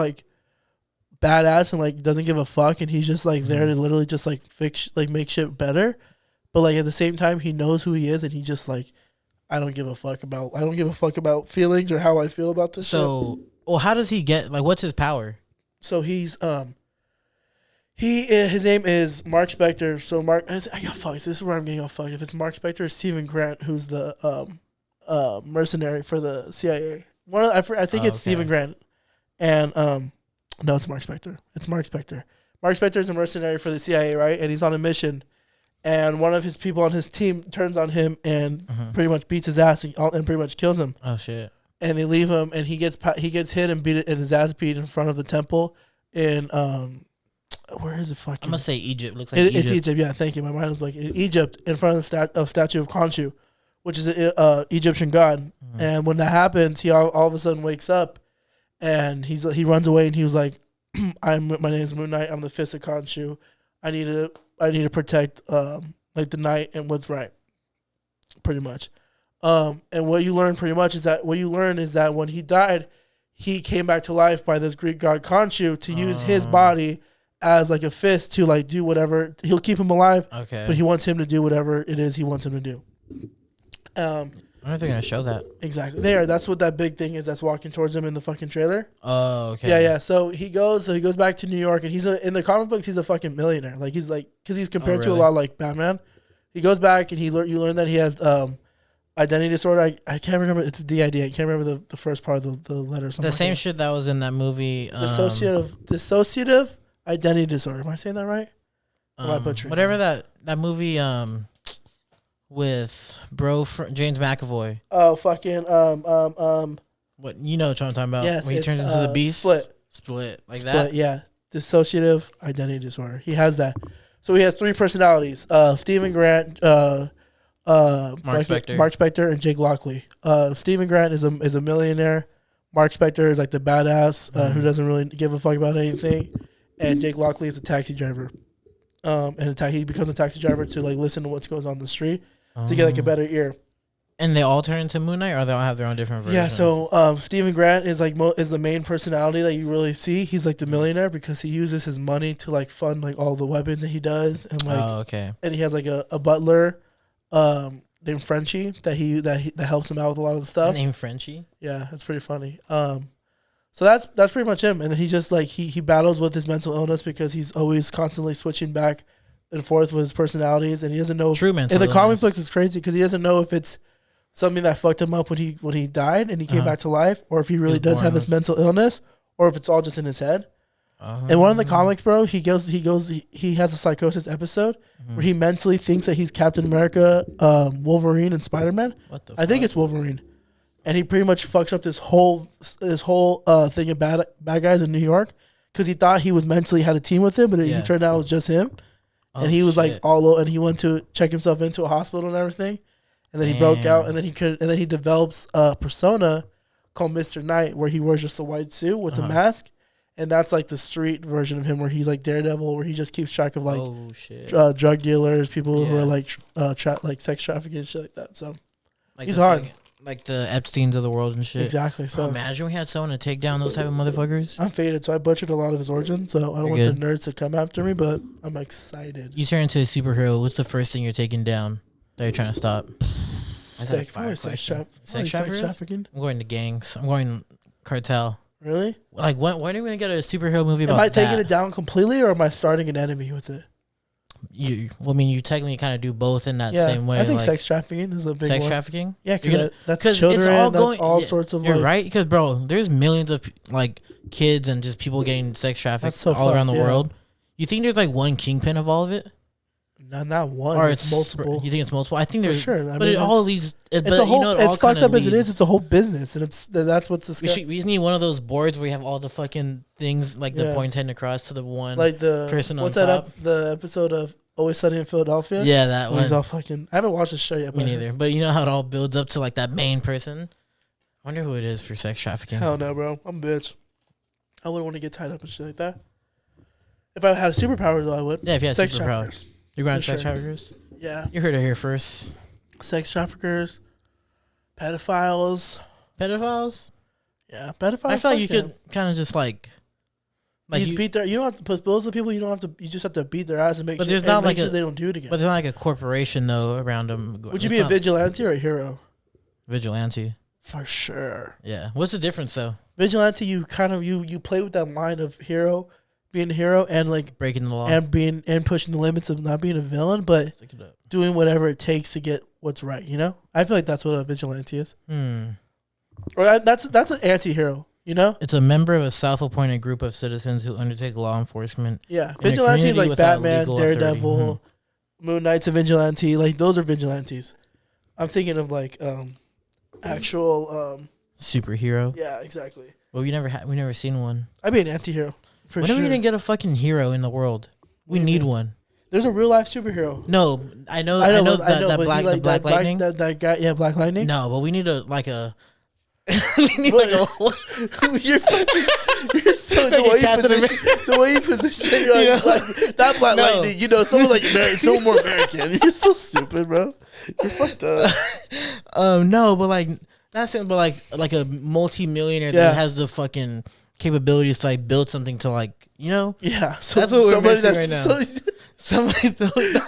badass and doesn't give a fuck, and he's just there to literally just fix make shit better. But at the same time, he knows who he is, and he just I don't give a fuck about feelings or how I feel about this. So, well, how does he get what's his power? So he's his name is Mark Spector. So I got fucked. This is where I'm getting all fucked. If it's Mark Spector or Stephen Grant, who's the mercenary for the CIA. I think it's Stephen Grant, and no, it's Mark Spector. It's Mark Spector. Mark Spector is a mercenary for the CIA, right? And he's on a mission, and one of his people on his team turns on him and pretty much beats his ass and pretty much kills him. Oh shit! And they leave him, and he gets hit and his ass beat in front of the temple in where is it? Fucking, I'm gonna say Egypt. Looks like It's Egypt. Yeah, thank you. My mind was like in Egypt, in front of the statue of Khonshu, which is an Egyptian god. And when that happens, he all of a sudden wakes up, and he runs away, and he was like, my name is Moon Knight. I'm the fist of Khonshu. I need to protect like the night and what's right, pretty much. And what you learn pretty much is that when he died, he came back to life by this Greek god Khonshu to use his body as like a fist to like do whatever. He'll keep him alive, but he wants him to do whatever it is he wants him to do. I don't think they're gonna show that. Exactly. That's what that big thing is that's walking towards him in the fucking trailer. Oh, okay. Yeah. So he goes back to New York, and in the comic books he's a fucking millionaire. Like he's like, because he's compared to a lot like Batman. He goes back and you learn that he has identity disorder. I can't remember. It's DID. I can't remember the first part of the letter. Or something the same shit that was in that movie. Dissociative identity disorder. Am I saying that right? Am I butchering whatever that movie with James McAvoy. Oh fucking What you know what I'm talking about? Yes, when he turns into the beast. Split like that. Yeah, dissociative identity disorder. He has that. So he has 3 personalities. Stephen Grant, Mark Spector, and Jake Lockley. Stephen Grant is a millionaire. Mark Spector is like the badass who doesn't really give a fuck about anything, and Jake Lockley is a taxi driver. He becomes a taxi driver to like listen to what goes on the street to get like a better ear. And they all turn into Moon Knight, or they all have their own different versions? Yeah, so Stephen Grant is like is the main personality that you really see. He's like the millionaire because he uses his money to like fund like all the weapons that he does, and like and he has like a butler named Frenchie that helps him out with a lot of the stuff. Named Frenchie? Yeah, that's pretty funny. So that's pretty much him, and then he just like he battles with his mental illness because he's always constantly switching back and forth with his personalities, and he doesn't know. True mental in the illness. comic books, it's crazy because he doesn't know if it's something that fucked him up when he died and he came back to life, or if he really does have this mental illness, or if it's all just in his head. And one of the comics, bro, he has a psychosis episode where he mentally thinks that he's Captain America, Wolverine, and SpiderMan. I think it's Wolverine, and he pretty much fucks up this whole thing of bad guys in New York because he thought he was mentally had a team with him, but he turned out it was just him, and he was like and he went to check himself into a hospital and everything. And then he broke out, and then he develops a persona called Mr. Knight, where he wears just a white suit with a mask, and that's like the street version of him, where he's like Daredevil, where he just keeps track of like drug dealers, people who are like like sex trafficking and shit like that. So like he's hard, like the Epsteins of the world and shit. Exactly. So imagine we had someone to take down those type of motherfuckers. I'm faded, so I butchered a lot of his origins. So I don't want the nerds to come after me, but I'm excited. You turn into a superhero. What's the first thing you're taking down that you're trying to stop? Sex trafficking. I'm going to gangs. I'm going cartel. Really? Like when are we gonna get a superhero movie about? Am I taking it down completely, or am I starting an enemy with it? You technically kind of do both in that same way. I think sex trafficking is a big one. Sex trafficking? Yeah, because that's children. That's all sorts of. You're right, because bro, there's millions of like kids and just people getting sex trafficked all around the world. You think there's like one kingpin of all of it? Not one. Or it's multiple. You think it's multiple? I think there's sure. But it all leads. It's a whole. As fucked up as it is, it's a whole business, and that's what's the. We just need one of those boards where you have all the fucking things like the points heading across to the one like the person what's on top. That the episode of Always Sunny in Philadelphia? Yeah, that one. He's all fucking. I haven't watched the show yet. Me neither. But you know how it all builds up to like that main person. I wonder who it is for sex trafficking. Hell no, bro. I'm a bitch. I wouldn't want to get tied up and shit like that. If I had a superpower, though, I would. Yeah, if you had superpowers. You're going sex traffickers? Yeah. You heard it here first. Sex traffickers, pedophiles. Pedophiles? Yeah, pedophiles. I feel like you could kind of just like you beat their. You don't have to put those are the people you don't have to. You just have to beat their ass and make. But there's not like sure they don't do it again. But there's not like a corporation though around them. Would you be a vigilante or a hero? Vigilante. For sure. Yeah. What's the difference though? Vigilante, you kind of you play with that line of hero. Being a hero and like breaking the law and pushing the limits of not being a villain, but doing whatever it takes to get what's right. You know, I feel like that's what a vigilante is. Or that's an anti-hero. You know, it's a member of a self-appointed group of citizens who undertake law enforcement. Yeah, vigilante is like Batman, Daredevil, Moon Knight's a vigilante. Like those are vigilantes. I'm thinking of like actual superhero. Yeah, exactly. Well, we never seen one. I'd be an anti-hero for when sure. are we gonna get a fucking hero in the world? We need one. There's a real life superhero. No, I know that Black Lightning. That guy, yeah, Black Lightning. No, but we need we need like a. You're so the way you position, you're like not Black Lightning. You know, someone like someone more American. You're so stupid, bro. You're fucked up. No, but like not saying, but like a multi-millionaire that has the fucking capabilities to like build something to like Yeah, so that's what we're missing right now.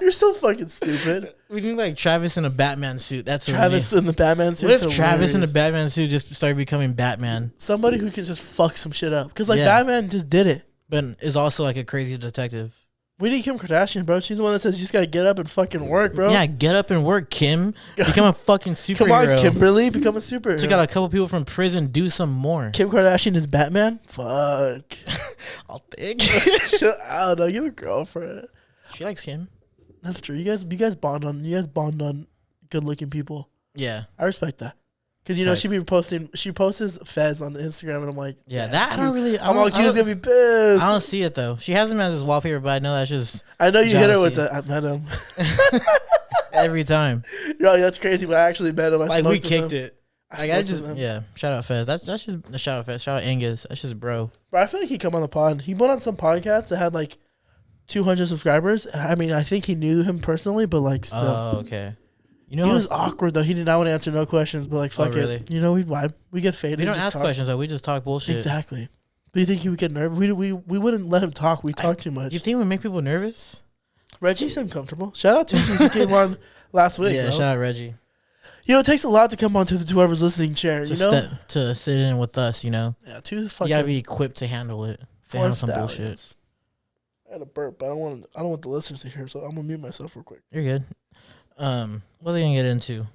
You're so fucking stupid. We need like Travis in a Batman suit. That's what Travis in the Batman suit. What if Travis in the Batman suit just started becoming Batman? Somebody who can just fuck some shit up. Because like Batman just did it. But is also like a crazy detective. We need Kim Kardashian, bro. She's the one that says you just gotta get up and fucking work, bro. Yeah, get up and work, Kim. Become a fucking superhero. Come on, Kimberly, become a superhero. Took out a couple people from prison. Do some more. Kim Kardashian is Batman. Fuck. I'll think. I don't know. You have a girlfriend. She likes Kim. That's true. You guys bond on good looking people. Yeah, I respect that. Because she posts Fez on Instagram, and I'm like, that I don't really. I'm like, she's gonna be pissed. I don't see it though. She has him as his wallpaper, but I know that's just. I know you hit her with that. I met him every time. Yo, that's crazy. But I actually met him. Like we kicked it. I shout out Fez. That's just a shout out Fez. Shout out Angus. That's just bro. But I feel like he come on the pod. He went on some podcast that had like 200 subscribers. I mean, I think he knew him personally, but like still. Oh, okay. He was awkward though. He did not want to answer no questions, but like fuck really? it. We vibe. We get faded. We don't ask questions though. We just talk bullshit. Exactly. But you think he would get nervous? We wouldn't let him talk. We talk too much. You think we make people nervous? Reggie's uncomfortable. Shout out to him. He came on last week. Yeah, bro. shout out Reggie. It takes a lot to come onto whoever's listening chair. To sit in with us. Yeah, two fucking. You gotta be equipped to handle it. To handle some bullshit. I had a burp, but I don't want the listeners to hear, so I'm gonna mute myself real quick. You're good. What are they gonna get into?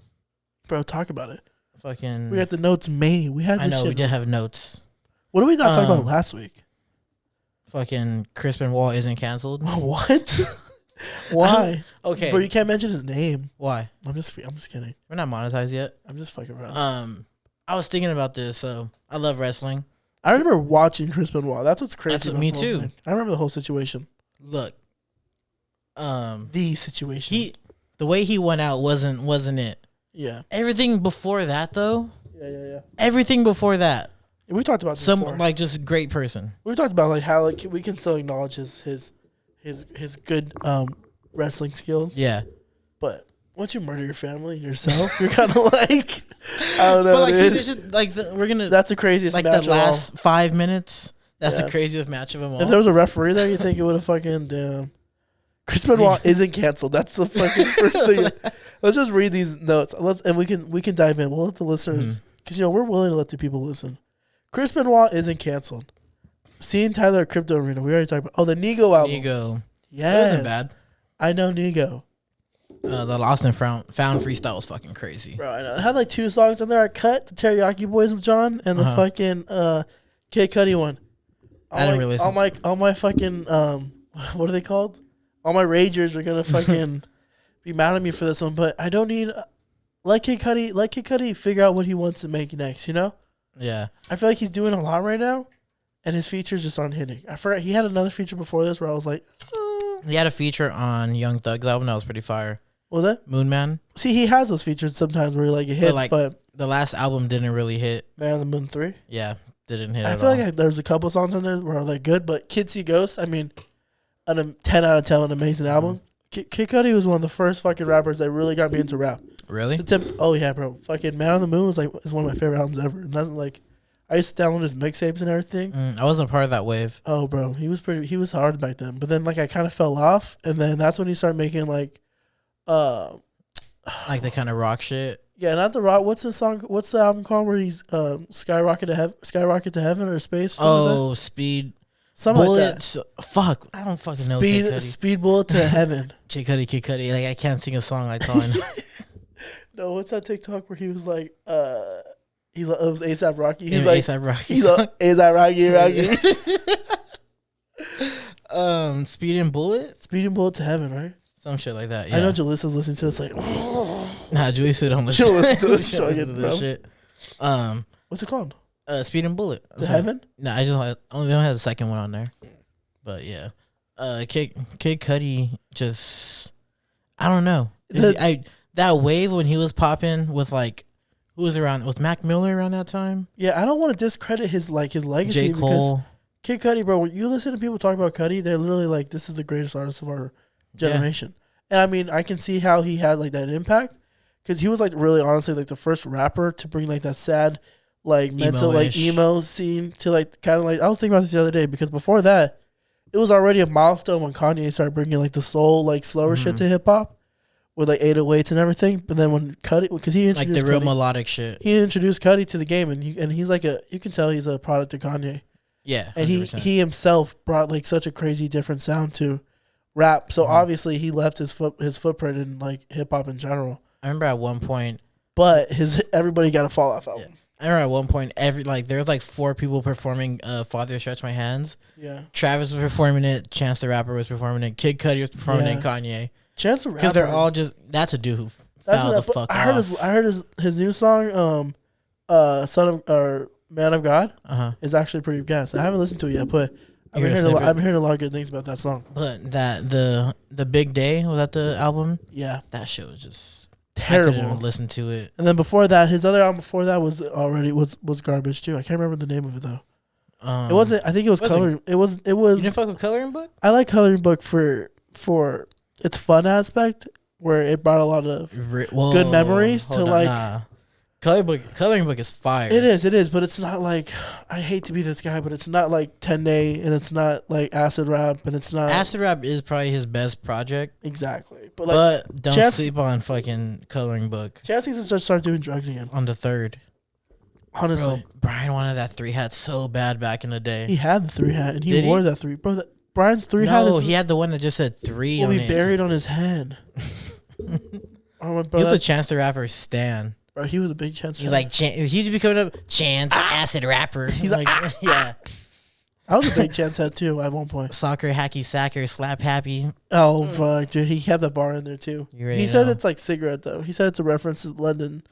Bro, talk about it. Fucking. We got the notes made. We had. I know we did have notes. What did we not talk about last week? Fucking Chris Benoit isn't canceled. What? Why? Okay, bro, you can't mention his name. Why? I'm just kidding. We're not monetized yet. I'm just fucking around. I was thinking about this. So I love wrestling. I remember watching Chris Benoit. That's what's crazy. Me too. Thing. I remember the whole situation. Look, the situation. The way he went out wasn't it? Yeah. Everything before that, though. Yeah. Everything before that. We talked about this before. Like just great person. We talked about like how like we can still acknowledge his good wrestling skills. Yeah. But once you murder your family yourself, you're kind of like I don't know. But like, dude. see, it's just like we're gonna. That's the craziest. Like match the last of all. 5 minutes. That's the craziest match of them all. If there was a referee there, you think it would have fucking damn. Chris Benoit isn't canceled. That's the fucking first thing. Let's just read these notes. We can dive in. We'll let the listeners because we're willing to let the people listen. Chris Benoit isn't canceled. Seeing Tyler at Crypto Arena. We already talked about. Oh, the Nego album. Nego. Yeah, that wasn't bad. I know Nego. The Lost and Found freestyle was fucking crazy. Bro, I know. It had like 2 songs on there. I cut the Teriyaki Boys with John and the fucking Kid Cudi one. I didn't really listen. All my fucking what are they called? All my ragers are gonna fucking be mad at me for this one, but I don't need let Kid Cudi figure out what he wants to make next. Yeah, I feel like he's doing a lot right now, and his features just aren't hitting. I forgot he had another feature before this where I was like, he had a feature on Young Thug's album that was pretty fire. What was that? Moon Man. See, he has those features sometimes where like it hits, but the last album didn't really hit. Man on the Moon 3. Yeah, didn't hit. I feel like there's a couple songs on there where they're good, but Kids See Ghosts, I mean. A 10 out of 10, an amazing album. Kid Cudi was one of the first fucking rappers that really got me into rap. Really? Oh yeah, bro. Fucking Man on the Moon is one of my favorite albums ever. And that's like, I used to download his mixtapes and everything. I wasn't a part of that wave. Oh, bro, he was hard back then. But then like I kind of fell off, and then that's when he started making like the kind of rock shit. Yeah, not the rock. What's the song? What's the album called where he's skyrocket to heaven or space? Oh, like Speed. Something Bullets, like that. Fuck, I don't fucking know. Speed Bullet to Heaven. Kid Cudi. Like I can't sing a song like that. No, what's that TikTok where he was like, it was ASAP Rocky. He's like ASAP Rocky. He's like ASAP Rocky. Speed and Bullet to Heaven, right? Some shit like that. Yeah. I know Jalissa's listening to this like. Nah, Julissa don't listen. She'll listen to this She'll shit, listen to bro. this shit. What's it called? Speed and Bullet. The Heaven? No, I only have the second one on there. But yeah, Kid Cudi just, I don't know. That wave when he was popping with like, who was around? Was Mac Miller around that time? Yeah, I don't want to discredit his legacy. J. Cole. Because Kid Cudi, bro. When you listen to people talk about Cudi, they're literally like, "This is the greatest artist of our generation." Yeah. And I mean, I can see how he had like that impact because he was like really honestly like the first rapper to bring like that sad, like mental like emo scene to like kind of like I was thinking about this the other day because before that, it was already a milestone when Kanye started bringing like the soul like slower shit to hip hop. With like 808s and everything, but then when Cudi, because he introduced like the real Cudi, melodic shit, he introduced Cudi to the game, and he's like you can tell he's a product of Kanye. Yeah, 100%. And he himself brought like such a crazy different sound to rap. So obviously he left his footprint in like hip hop in general. I remember at one point, but everybody got a Fall Off album. Yeah. I remember at one point there was like 4 people performing "Father Stretch My Hands." Yeah, Travis was performing it, Chance the Rapper was performing it, Kid Cudi was performing it, and Kanye. Chance the Rapper, because they're all just that's a dude who fouled the fuck off. I heard his new song, "Son of" or "Man of God," is actually pretty gas. I haven't listened to it yet, but I've been hearing a lot of good things about that song. But that the Big Day, was that the album? Yeah, that shit was just terrible. I couldn't listen to it. And then before that, his other album before that was garbage too. I can't remember the name of it though. It wasn't. I think it was Coloring. It was. You didn't fuck with Coloring Book? I like Coloring Book for its fun aspect, where it brought a lot of good memories to like. Nah. Coloring Book is fire. It is, but it's not like I hate to be this guy, but it's not like 10-Day, and it's not like Acid Rap, and it's not. Acid Rap is probably his best project. Exactly, but don't sleep on fucking Coloring Book. Chance needs to start doing drugs again. On the 3rd. Honestly, bro, Brian wanted that 3 hat so bad back in the day. He had the 3 hat, and he wore that 3. Bro, Brian's 3 hat. No, he had the one that just said 3 on it. Buried on his head. Oh, bro, he was a Chance the Rapper stan. Bro, he was a big Chance. He's like, he'd be coming up, Chance, Acid Rapper. He's like, yeah. I was a big Chance head too at one point. Soccer, hacky, sacker, slap happy. Oh, fuck, dude. He had that bar in there too. He said it's like cigarette though. He said it's a reference to London.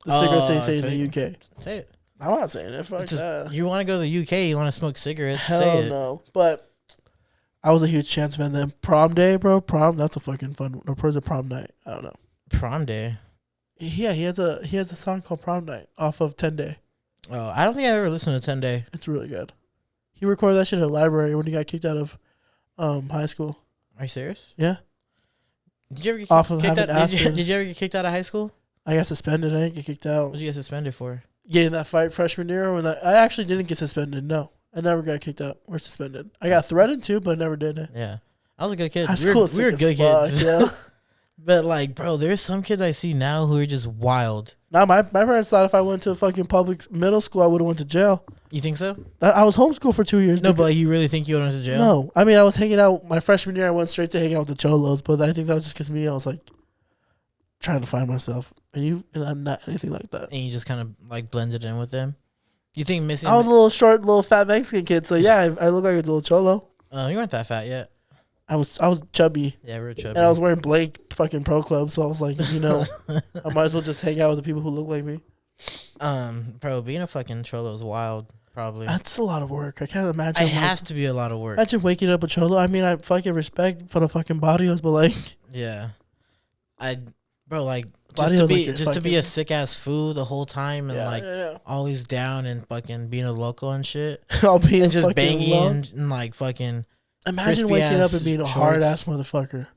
The cigarettes they say in the UK. Say it. I'm not saying it. Fuck that. You want to go to the UK, you want to smoke cigarettes, Hell say it. no. But I was a huge Chance fan then. Prom Day, bro. That's a fucking fun. Or was it Prom Night? I don't know. Prom Day? Yeah, he has a song called Prom Night off of 10-Day. Oh, I don't think I ever listened to 10-Day. It's really good. He recorded that shit at a library when he got kicked out of high school. Are you serious? Yeah. Did you ever get kicked out? Did you ever get kicked out of high school? I got suspended. I didn't get kicked out. What did you get suspended for? Getting that fight freshman year. I actually didn't get suspended. No, I never got kicked out or suspended. I got threatened to, but never did it. Yeah, I was a good kid. We were good kids. Yeah. But like, bro, there's some kids I see now who are just wild. Nah, my parents thought if I went to a fucking public middle school, I would have went to jail. You think so? I was homeschooled for 2 years. No, but you really think you went to jail? No, I mean I was hanging out my freshman year. I went straight to hang out with the Cholos, but I think that was just because I was like trying to find myself, and I'm not anything like that. And you just kind of like blended in with them. You think missing? I was a little short, little fat Mexican kid, so yeah, I look like a little Cholo. You weren't that fat yet. I was chubby. Yeah, we were chubby. And I was wearing Blake fucking Pro Club, so I was like, I might as well just hang out with the people who look like me. Bro, being a fucking Cholo is wild. Probably. That's a lot of work. I can't imagine. It has to be a lot of work. Imagine waking up a Cholo. I mean, I fucking respect for the fucking barrios, but like. Yeah. Just to be a sick ass fool the whole time and always down and fucking being a loco and shit. I'll be and just banging and like fucking. Imagine waking up and being a hard ass motherfucker.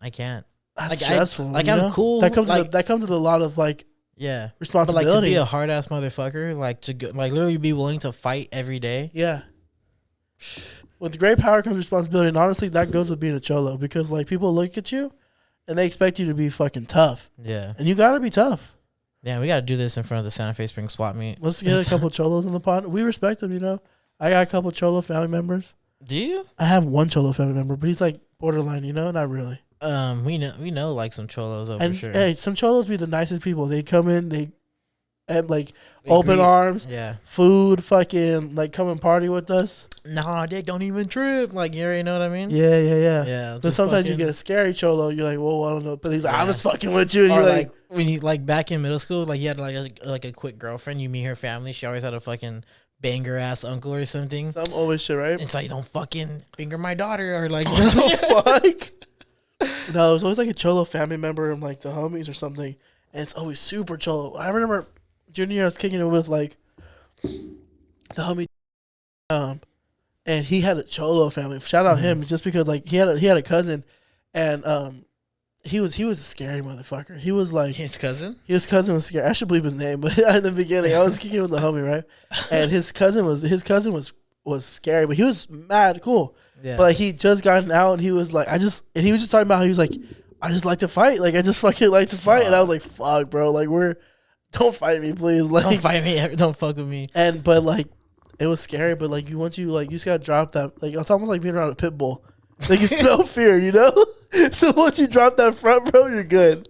I can't. That's stressful. I'm cool. That comes with a lot of like. Yeah, responsibility. But like to be a hard ass motherfucker, like to go, like literally be willing to fight every day. Yeah. With great power comes responsibility, and honestly, that goes with being a Cholo because like people look at you, and they expect you to be fucking tough. Yeah. And you gotta be tough. Yeah, we gotta do this in front of the Santa Fe Springs swap meet. Let's get a couple Cholos in the pod. We respect them, I got a couple Cholo family members. Do you? I have one Cholo family member, but he's like borderline, not really. We know like some Cholos for sure. Hey, some Cholos be the nicest people. They come in, they have like open arms, yeah, food, fucking like come and party with us. nah, dick, don't even trip. Like, you already know what I mean? Yeah. Yeah. But sometimes you get a scary cholo. You're like, whoa, I don't know. But he's like, I was fucking with you. And Or you're like when you like back in middle school, like you had like a quick girlfriend. You meet her family. She always had a fucking banger ass uncle or something. some always shit, right? It's like, don't fucking finger my daughter or like. What the fuck? No, it was always like a cholo family member and like the homies or something. And it's always super cholo. I remember junior year I was kicking it with like the homie, and he had a cholo family. Shout out him just because like he had a cousin, and he was a scary motherfucker. He was like His cousin? his cousin was scary. I should believe his name, but in the beginning I was kicking with the homie, right? And his cousin was scary, but he was mad cool. Yeah. But like he just gotten out and he was like, he was just talking about how he was like, I just like to fight. Like I just fucking like to fight. And I was like, fuck, bro. Like don't fight me, please. Like Don't fight me. Don't fuck with me. but like it was scary, but like you just gotta drop that. Like it's almost like being around a pit bull. Like you smell fear, you know? So once you drop that front, bro, you're good.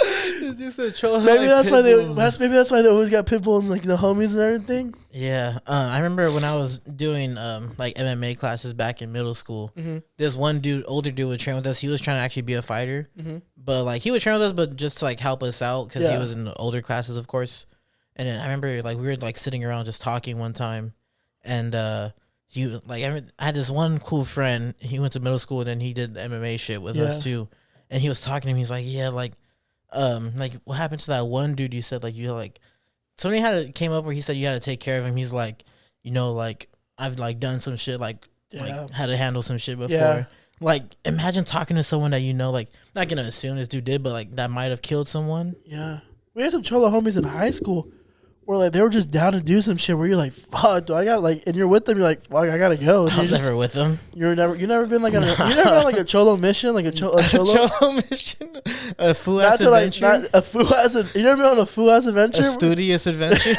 It's just a cholo. Maybe that's why they always got pit bulls and like the homies and everything. Yeah, I remember when I was doing like MMA classes back in middle school. This one dude, older dude, would train with us. He was trying to actually be a fighter, but like he would train with us, but just to like help us out because he was in the older classes, of course. And then I remember like we were like sitting around just talking one time, and he like I had this one cool friend. He went to middle school and then he did the MMA shit with us too. And he was talking to me. He's like, yeah, like what happened to that one dude? You said like you like something came up where he said you had to take care of him. He's like, you know, like I've like done some shit, like had to handle some shit before. Yeah. Like imagine talking to someone that you know, like not gonna assume this dude did, but like that might have killed someone. Yeah, we had some cholo homies in high school where like they were just down to do some shit where you're like, fuck, do I got like, and you're with them, you're like, fuck, I gotta go. And I was never with them. You never been like you never been on like a cholo mission, like a cholo Cholo mission, a fool ass adventure, not a fool ass. You never been on a fool ass adventure, a studious adventure.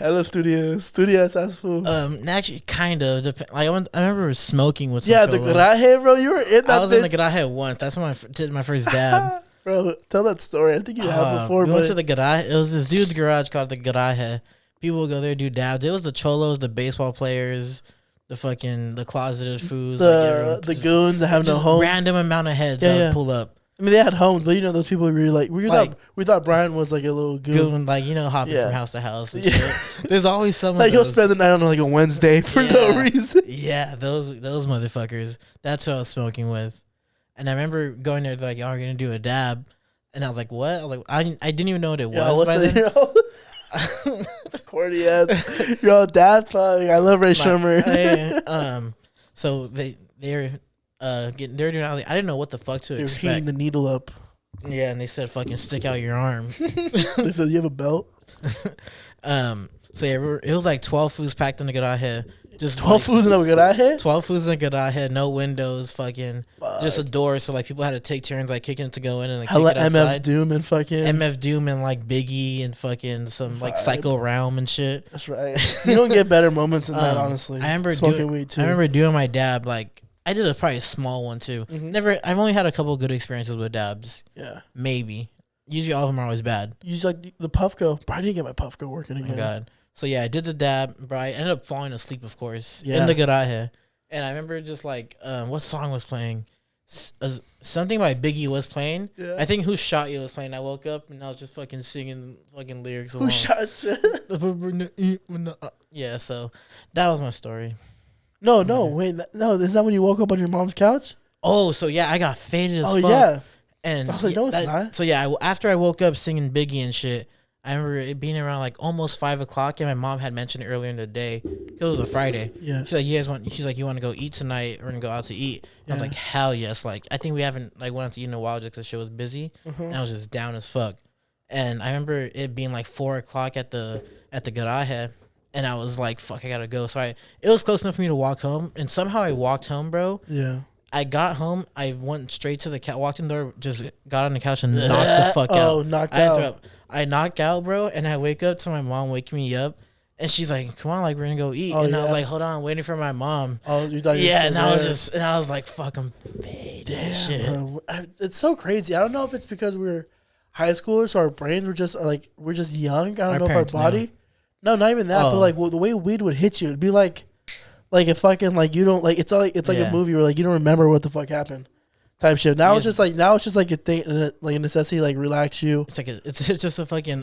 I love studious ass fool. Actually, kind of. Like I remember smoking with some the cholos. garaje, bro. You were in that. I was in the garaje once. That's when I did my first dab. Bro, tell that story. I think you have before. We went to the garage. It was this dude's garage called the garaje. People would go there do dabs. It was the cholos, the baseball players, the closeted fools, the goons that have no home. Random amount of heads that would pull up. I mean, they had homes, but you know those people we thought Brian was like a little goon, like hopping from house to house. And shit. There's always someone like he'll spend the night on like a Wednesday for no reason. Yeah, those motherfuckers. That's who I was smoking with. And I remember going there like, y'all are gonna do a dab, and I was like, what? I was like, I didn't even know what it was by then. Corny ass, you're all dad. Fuck, I love Ray Shermer. So they're doing. I didn't know what the fuck to expect. They're heating the needle up. Yeah, and they said, "Fucking stick out your arm." They said, "You have a belt." So yeah, it was like 12 foods packed in the garaje. Just 12 foods in a garaje? 12 foods in the garaje, no windows, fucking just a door. So like people had to take turns like kicking it to go in and like kick it outside. MF Doom and fucking MF Doom and like Biggie and fucking some like Psycho Realm and shit. That's right. You don't get better moments than that, honestly. I remember smoking weed too. I remember doing my dab. Like I did probably a small one too. I've only had a couple good experiences with dabs. Yeah, maybe. Usually all of them are always bad. Usually like the Puffco. But I didn't get my Puffco working again. Oh my God. So yeah, I did the dab, bro. I ended up falling asleep, of course, in the garaje. And I remember just like, what song was playing? Something by Biggie was playing. Yeah. I think Who Shot You was playing. I woke up and I was just fucking singing fucking lyrics along. Who shot you? Yeah, so that was my story. No, wait, no. Is that when you woke up on your mom's couch? Oh, so yeah, I got faded as fuck. Oh yeah. And I was like, no, it's not. So yeah, after I woke up singing Biggie and shit, I remember it being around like almost 5 o'clock, and my mom had mentioned it earlier in the day because it was a Friday. Yeah, she's like, you want to go eat tonight? We're gonna go out to eat. I was like, hell yes. Like, I think we haven't like went out to eat in a while just because shit was busy, and I was just down as fuck. And I remember it being like 4 o'clock at the garaje, and I was like, fuck, I gotta go. So it was close enough for me to walk home, and somehow I walked home, bro. Yeah. I got home. I went straight to the couch, walked in the door, just got on the couch and knocked the fuck out. Oh, knocked out. I knocked out, bro, and I wake up to my mom waking me up, and she's like, "Come on, like we're gonna go eat." I was like, "Hold on, waiting for my mom." Oh, you thought and I was like, "Fuck, I'm faded." Shit. Bro. It's so crazy. I don't know if it's because we're high schoolers, so our brains were just like we're just young. I don't know if our body. No, not even that. But like the way weed would hit you, it'd be like if fucking like you don't like it's like a movie where like you don't remember what the fuck happened, type shit. Now it's just like a thing, like a necessity, like relax you. It's like it's just a fucking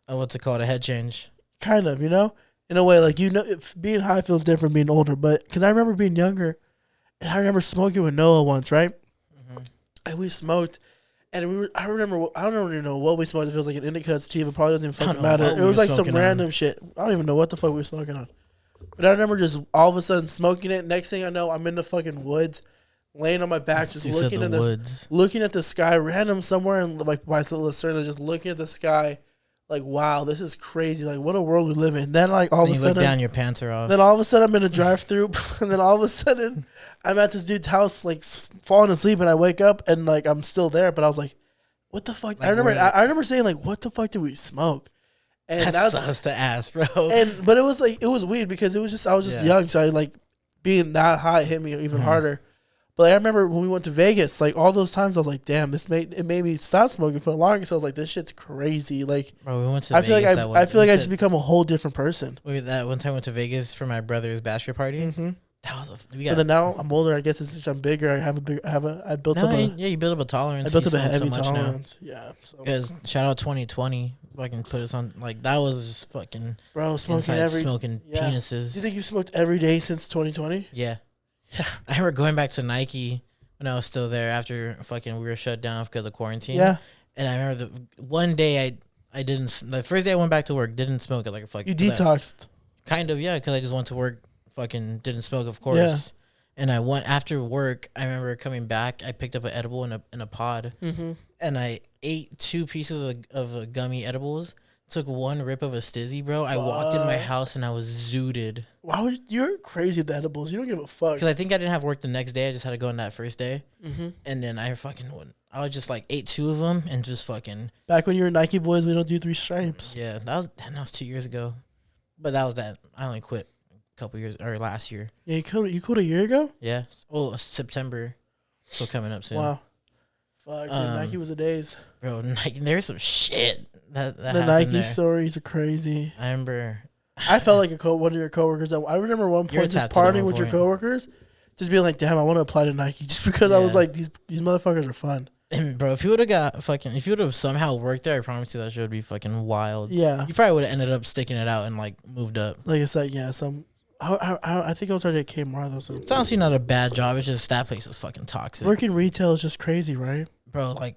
what's it called, a head change. Kind of, in a way, like being high feels different being older. But because I remember being younger, and I remember smoking with Noah once, right? And we smoked. And I don't even know what we smoked. It feels like an indica sativa. It probably doesn't even fucking matter. It was like some random shit. I don't even know what the fuck we were smoking on. But I remember just all of a sudden smoking it. Next thing I know, I'm in the fucking woods, laying on my back, just looking at the sky, random somewhere in like by Lucerna, just looking at the sky, like wow, this is crazy. Like what a world we live in. Then like all of a sudden, look down, your pants are off. Then all of a sudden I'm in a drive-through, and then all of a sudden I'm at this dude's house, like falling asleep, and I wake up and like I'm still there, but I was like, what the fuck? Like, I remember saying like, what the fuck did we smoke? And that's us to ask, bro. But it was like it was weird because I was just young, so I like being that high hit me even harder. But like, I remember when we went to Vegas, like all those times I was like, damn, it made me stop smoking for the longest. So I was like, this shit's crazy. Like, bro, we went to Vegas. I feel like I just become a whole different person. That one time I went to Vegas for my brother's bachelor party. Mm-hmm. That was but then now I'm older. I guess since I'm bigger, I built up a tolerance. I built up a heavy tolerance. Yeah. Because shout out 2020. Fucking put us on, like, that was just fucking bro smoking penises. Do you think you smoked every day since 2020? Yeah. I remember going back to Nike when I was still there after fucking we were shut down because of quarantine. Yeah. And I remember one day I didn't, the first day I went back to work, didn't smoke it like a fucking. You detoxed. Kind of, yeah, because I just went to work, fucking didn't smoke, of course. Yeah. And I went after work. I remember coming back. I picked up an edible in a pod, and I ate 2 pieces of gummy edibles. Took 1 rip of a stizzy, bro. I walked in my house and I was zooted. Wow, you're crazy with the edibles. You don't give a fuck. Because I think I didn't have work the next day. I just had to go on that first day, and then I was just like ate 2 of them and just fucking. Back when you were Nike boys, we don't do 3 stripes. Yeah, that was 2 years ago, but that was that. I only quit couple years or last year. Yeah, you quit a year ago? Yeah. Oh, September. So coming up soon. Wow. Fuck, Nike was the days. Bro, Nike, there's some shit that the Nike there. Stories are crazy. I remember. I felt like one of your coworkers. I remember one point just partying with your coworkers, just being like, "Damn, I want to apply to Nike," just because I was like, "These motherfuckers are fun." And bro, if you would have somehow worked there, I promise you that shit would be fucking wild. Yeah, you probably would have ended up sticking it out and like moved up. Like I said, yeah, I think I was already at Kmart though. So it's honestly not a bad job. It's just that place is fucking toxic. Working retail is just crazy, right? Bro, like,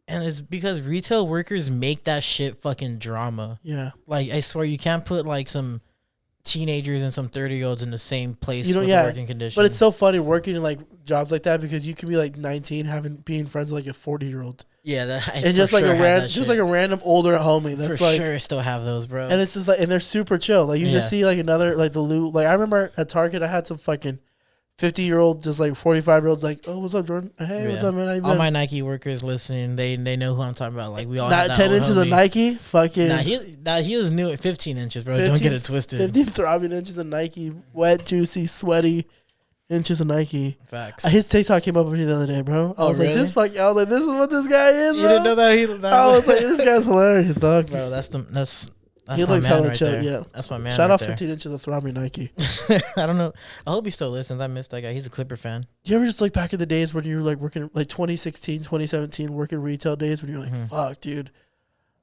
and it's because retail workers make that shit fucking drama. Yeah. Like, I swear you can't put like some teenagers and some 30-year-olds in the same place with working conditions. But it's so funny working in like jobs like that because you can be like 19 being friends with like a 40-year-old. Yeah, and just like a random older homie. That's for like sure still have those, bro. And it's just like, and they're super chill. Like you just see like another like the loot. Like I remember at Target, I had some fucking 50-year-old, just like 45-year-olds, like, oh, what's up, Jordan? Hey, what's up, man? How you been? All my Nike workers listening, they know who I'm talking about. Like we all not 10 inches of Nike, fucking. He was new at 15 inches, bro. Don't get it twisted. 15 throbbing inches of Nike, wet, juicy, sweaty inches of Nike. Facts. His TikTok came up with me the other day, bro. I was really? like, I was like, this is what this guy is, You bro. didn't know that I was like, this guy's hilarious, dog. Bro, that's he looks hella chill, there. yeah. That's my man. Shout out 15 inches of throbbing Nike. I don't know. I hope he still listens. I miss that guy. He's a Clipper fan. You ever just look back in the days when you were like working, like 2016, 2017, working retail days when you're like, fuck, dude.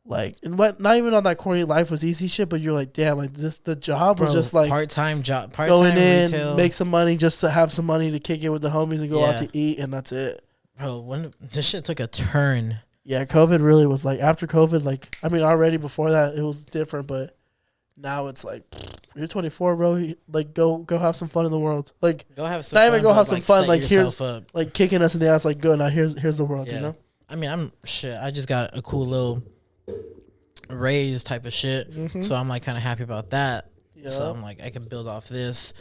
Like, and what? Not even on that corny life was easy shit, but you're like, damn, like the job was just like part-time job, going in, retail. make some money just to have some money to kick it with the homies and go out to eat, and that's it. Bro, when this shit took a turn. Yeah, COVID really was like, after COVID, like, I mean, already before that, it was different, but now it's like, you're 24, bro. Like, go have some fun in the world. Like, go have some not fun, even go have some fun. Like, here's up. Like kicking us in the ass. Like, go now. Here's the world. You know. I mean, I just got a cool little raise type of shit. So I'm like kind of happy about that. Yeah. So I'm like, I can build off this.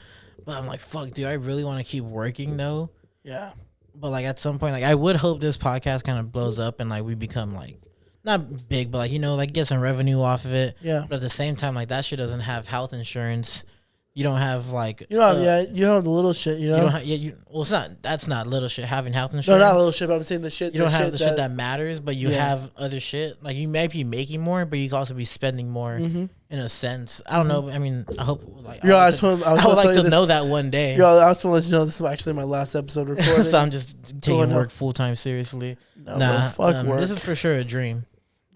But I'm like, fuck, dude, I really want to keep working though. Yeah. But like at some point, like I would hope this podcast kind of blows up and like we become like not big, but like, you know, like get some revenue off of it. Yeah. But at the same time, like that shit doesn't have health insurance. You don't have like you know, you have the little shit. You know, you don't have, well, it's not. That's not little shit. Having health no, insurance. not little shit. But I'm saying the shit. You don't have the shit that matters, but you Yeah. have other shit. Like you might be making more, but you can also be spending more in a sense. I don't know. I mean, I hope. Like, Yo, I would like to know that one day. Yo, I just want to let you know this is actually my last episode recording. So I'm just taking work full time seriously. No, nah, bro, fuck work. This is for sure a dream.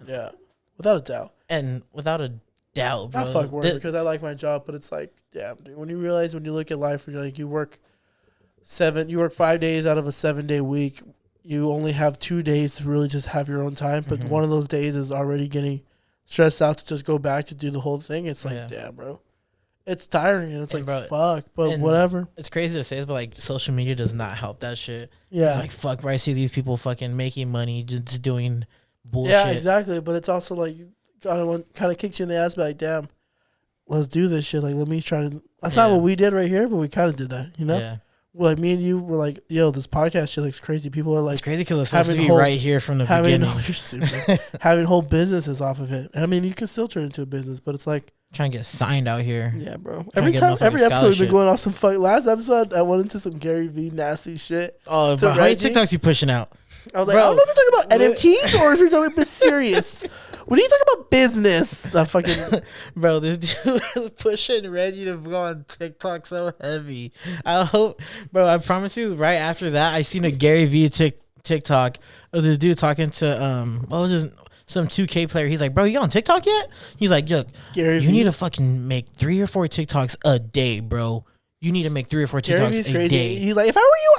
Yeah, without a doubt. And without a doubt, bro. Not fuck work because I like my job, but it's like, damn, dude. When you realize, when you look at life, you're like, you work 5 days out of a 7-day week. You only have 2 days to really just have your own time, but one of those days is already getting stressed out to just go back to do the whole thing. It's like, damn, bro. It's tiring and it's like, bro, fuck, but whatever. It's crazy to say this, but like social media does not help that shit. Yeah. It's like, fuck, bro, I see these people fucking making money just doing bullshit. Yeah, exactly. But it's also like, kind of kicks you in the ass, but like, damn, let's do this shit. Like, let me try to. That's not what we did right here, but we kind of did that, you know? Yeah. Well, like, me and you were like, yo, this podcast shit looks crazy. People are like, it's crazy because it's supposed to be right here from the beginning. You're stupid. Having whole businesses off of it. I mean, you can still turn it into a business, but it's like, trying to get signed out here. Yeah, bro. Every episode we've been going off some fuck. Last episode, I went into some Gary V nasty shit. Oh, bro, how many TikToks you pushing out? I was like, I don't know if you're talking about NFTs or if you're talking about serious. When are you talking about business? Bro, this dude is pushing Reggie to go on TikTok so heavy. I hope, bro, I promise you, right after that, I seen a Gary V TikTok of this dude talking to, what was his, some 2K player. He's like, bro, you on TikTok yet? He's like, look, Gary you need to fucking make 3 or 4 TikToks a day, bro. You need to make 3 or 4 TikToks a day. He's like, if I were you,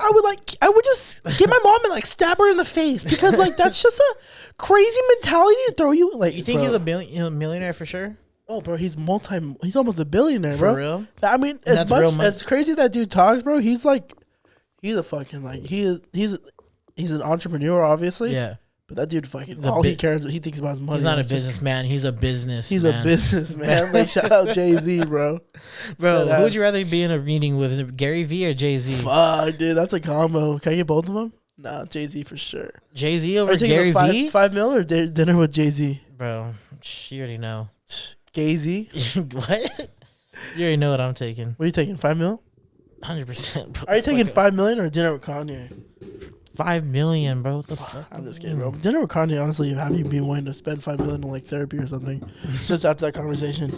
I would just get my mom and like stab her in the face because like that's just a crazy mentality to throw you. Like, you think he's a millionaire for sure? Oh, bro, he's almost a billionaire, bro. For real? I mean, as much as crazy that dude talks, bro, he's a fucking like he's an entrepreneur, obviously. Yeah. But that dude fucking he cares, he thinks about his money. He's not a businessman. He's a businessman. He's a businessman. Like, shout out Jay-Z, bro. Bro, who would you rather be in a meeting with, Gary V or Jay-Z? Fuck, dude, that's a combo. Can I get both of them? Nah, Jay-Z for sure. Jay-Z over Gary V? $5 million or dinner with Jay-Z? Bro, you already know. Gay-Z? What? You already know what I'm taking. What are you taking, $5 million? 100%, bro. Are you taking $5 million or dinner with Kanye? $5 million, bro. What the fuck? I'm just kidding, bro. Dinner with Kanye, honestly, have you been willing to spend $5 million on like therapy or something? Just after that conversation.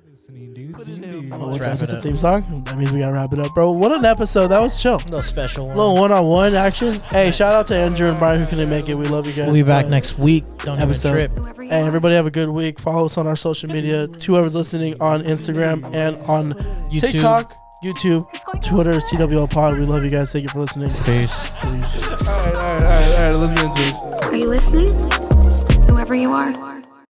Listening, dudes. Let's wrap it up. Theme song? That means we gotta wrap it up, bro. What an episode. That was chill. No special one. Little one-on-one action. Hey, shout out to Andrew and Brian who couldn't make it. We love you guys. We'll be back next week. Don't have a trip. Hey, everybody have a good week. Follow us on our social media. To whoever's listening on Instagram and on YouTube. TikTok, YouTube, Twitter is TWL Pod. We love you guys. Thank you for listening. Peace. All right. Let's get into this. Are you listening? Whoever you are.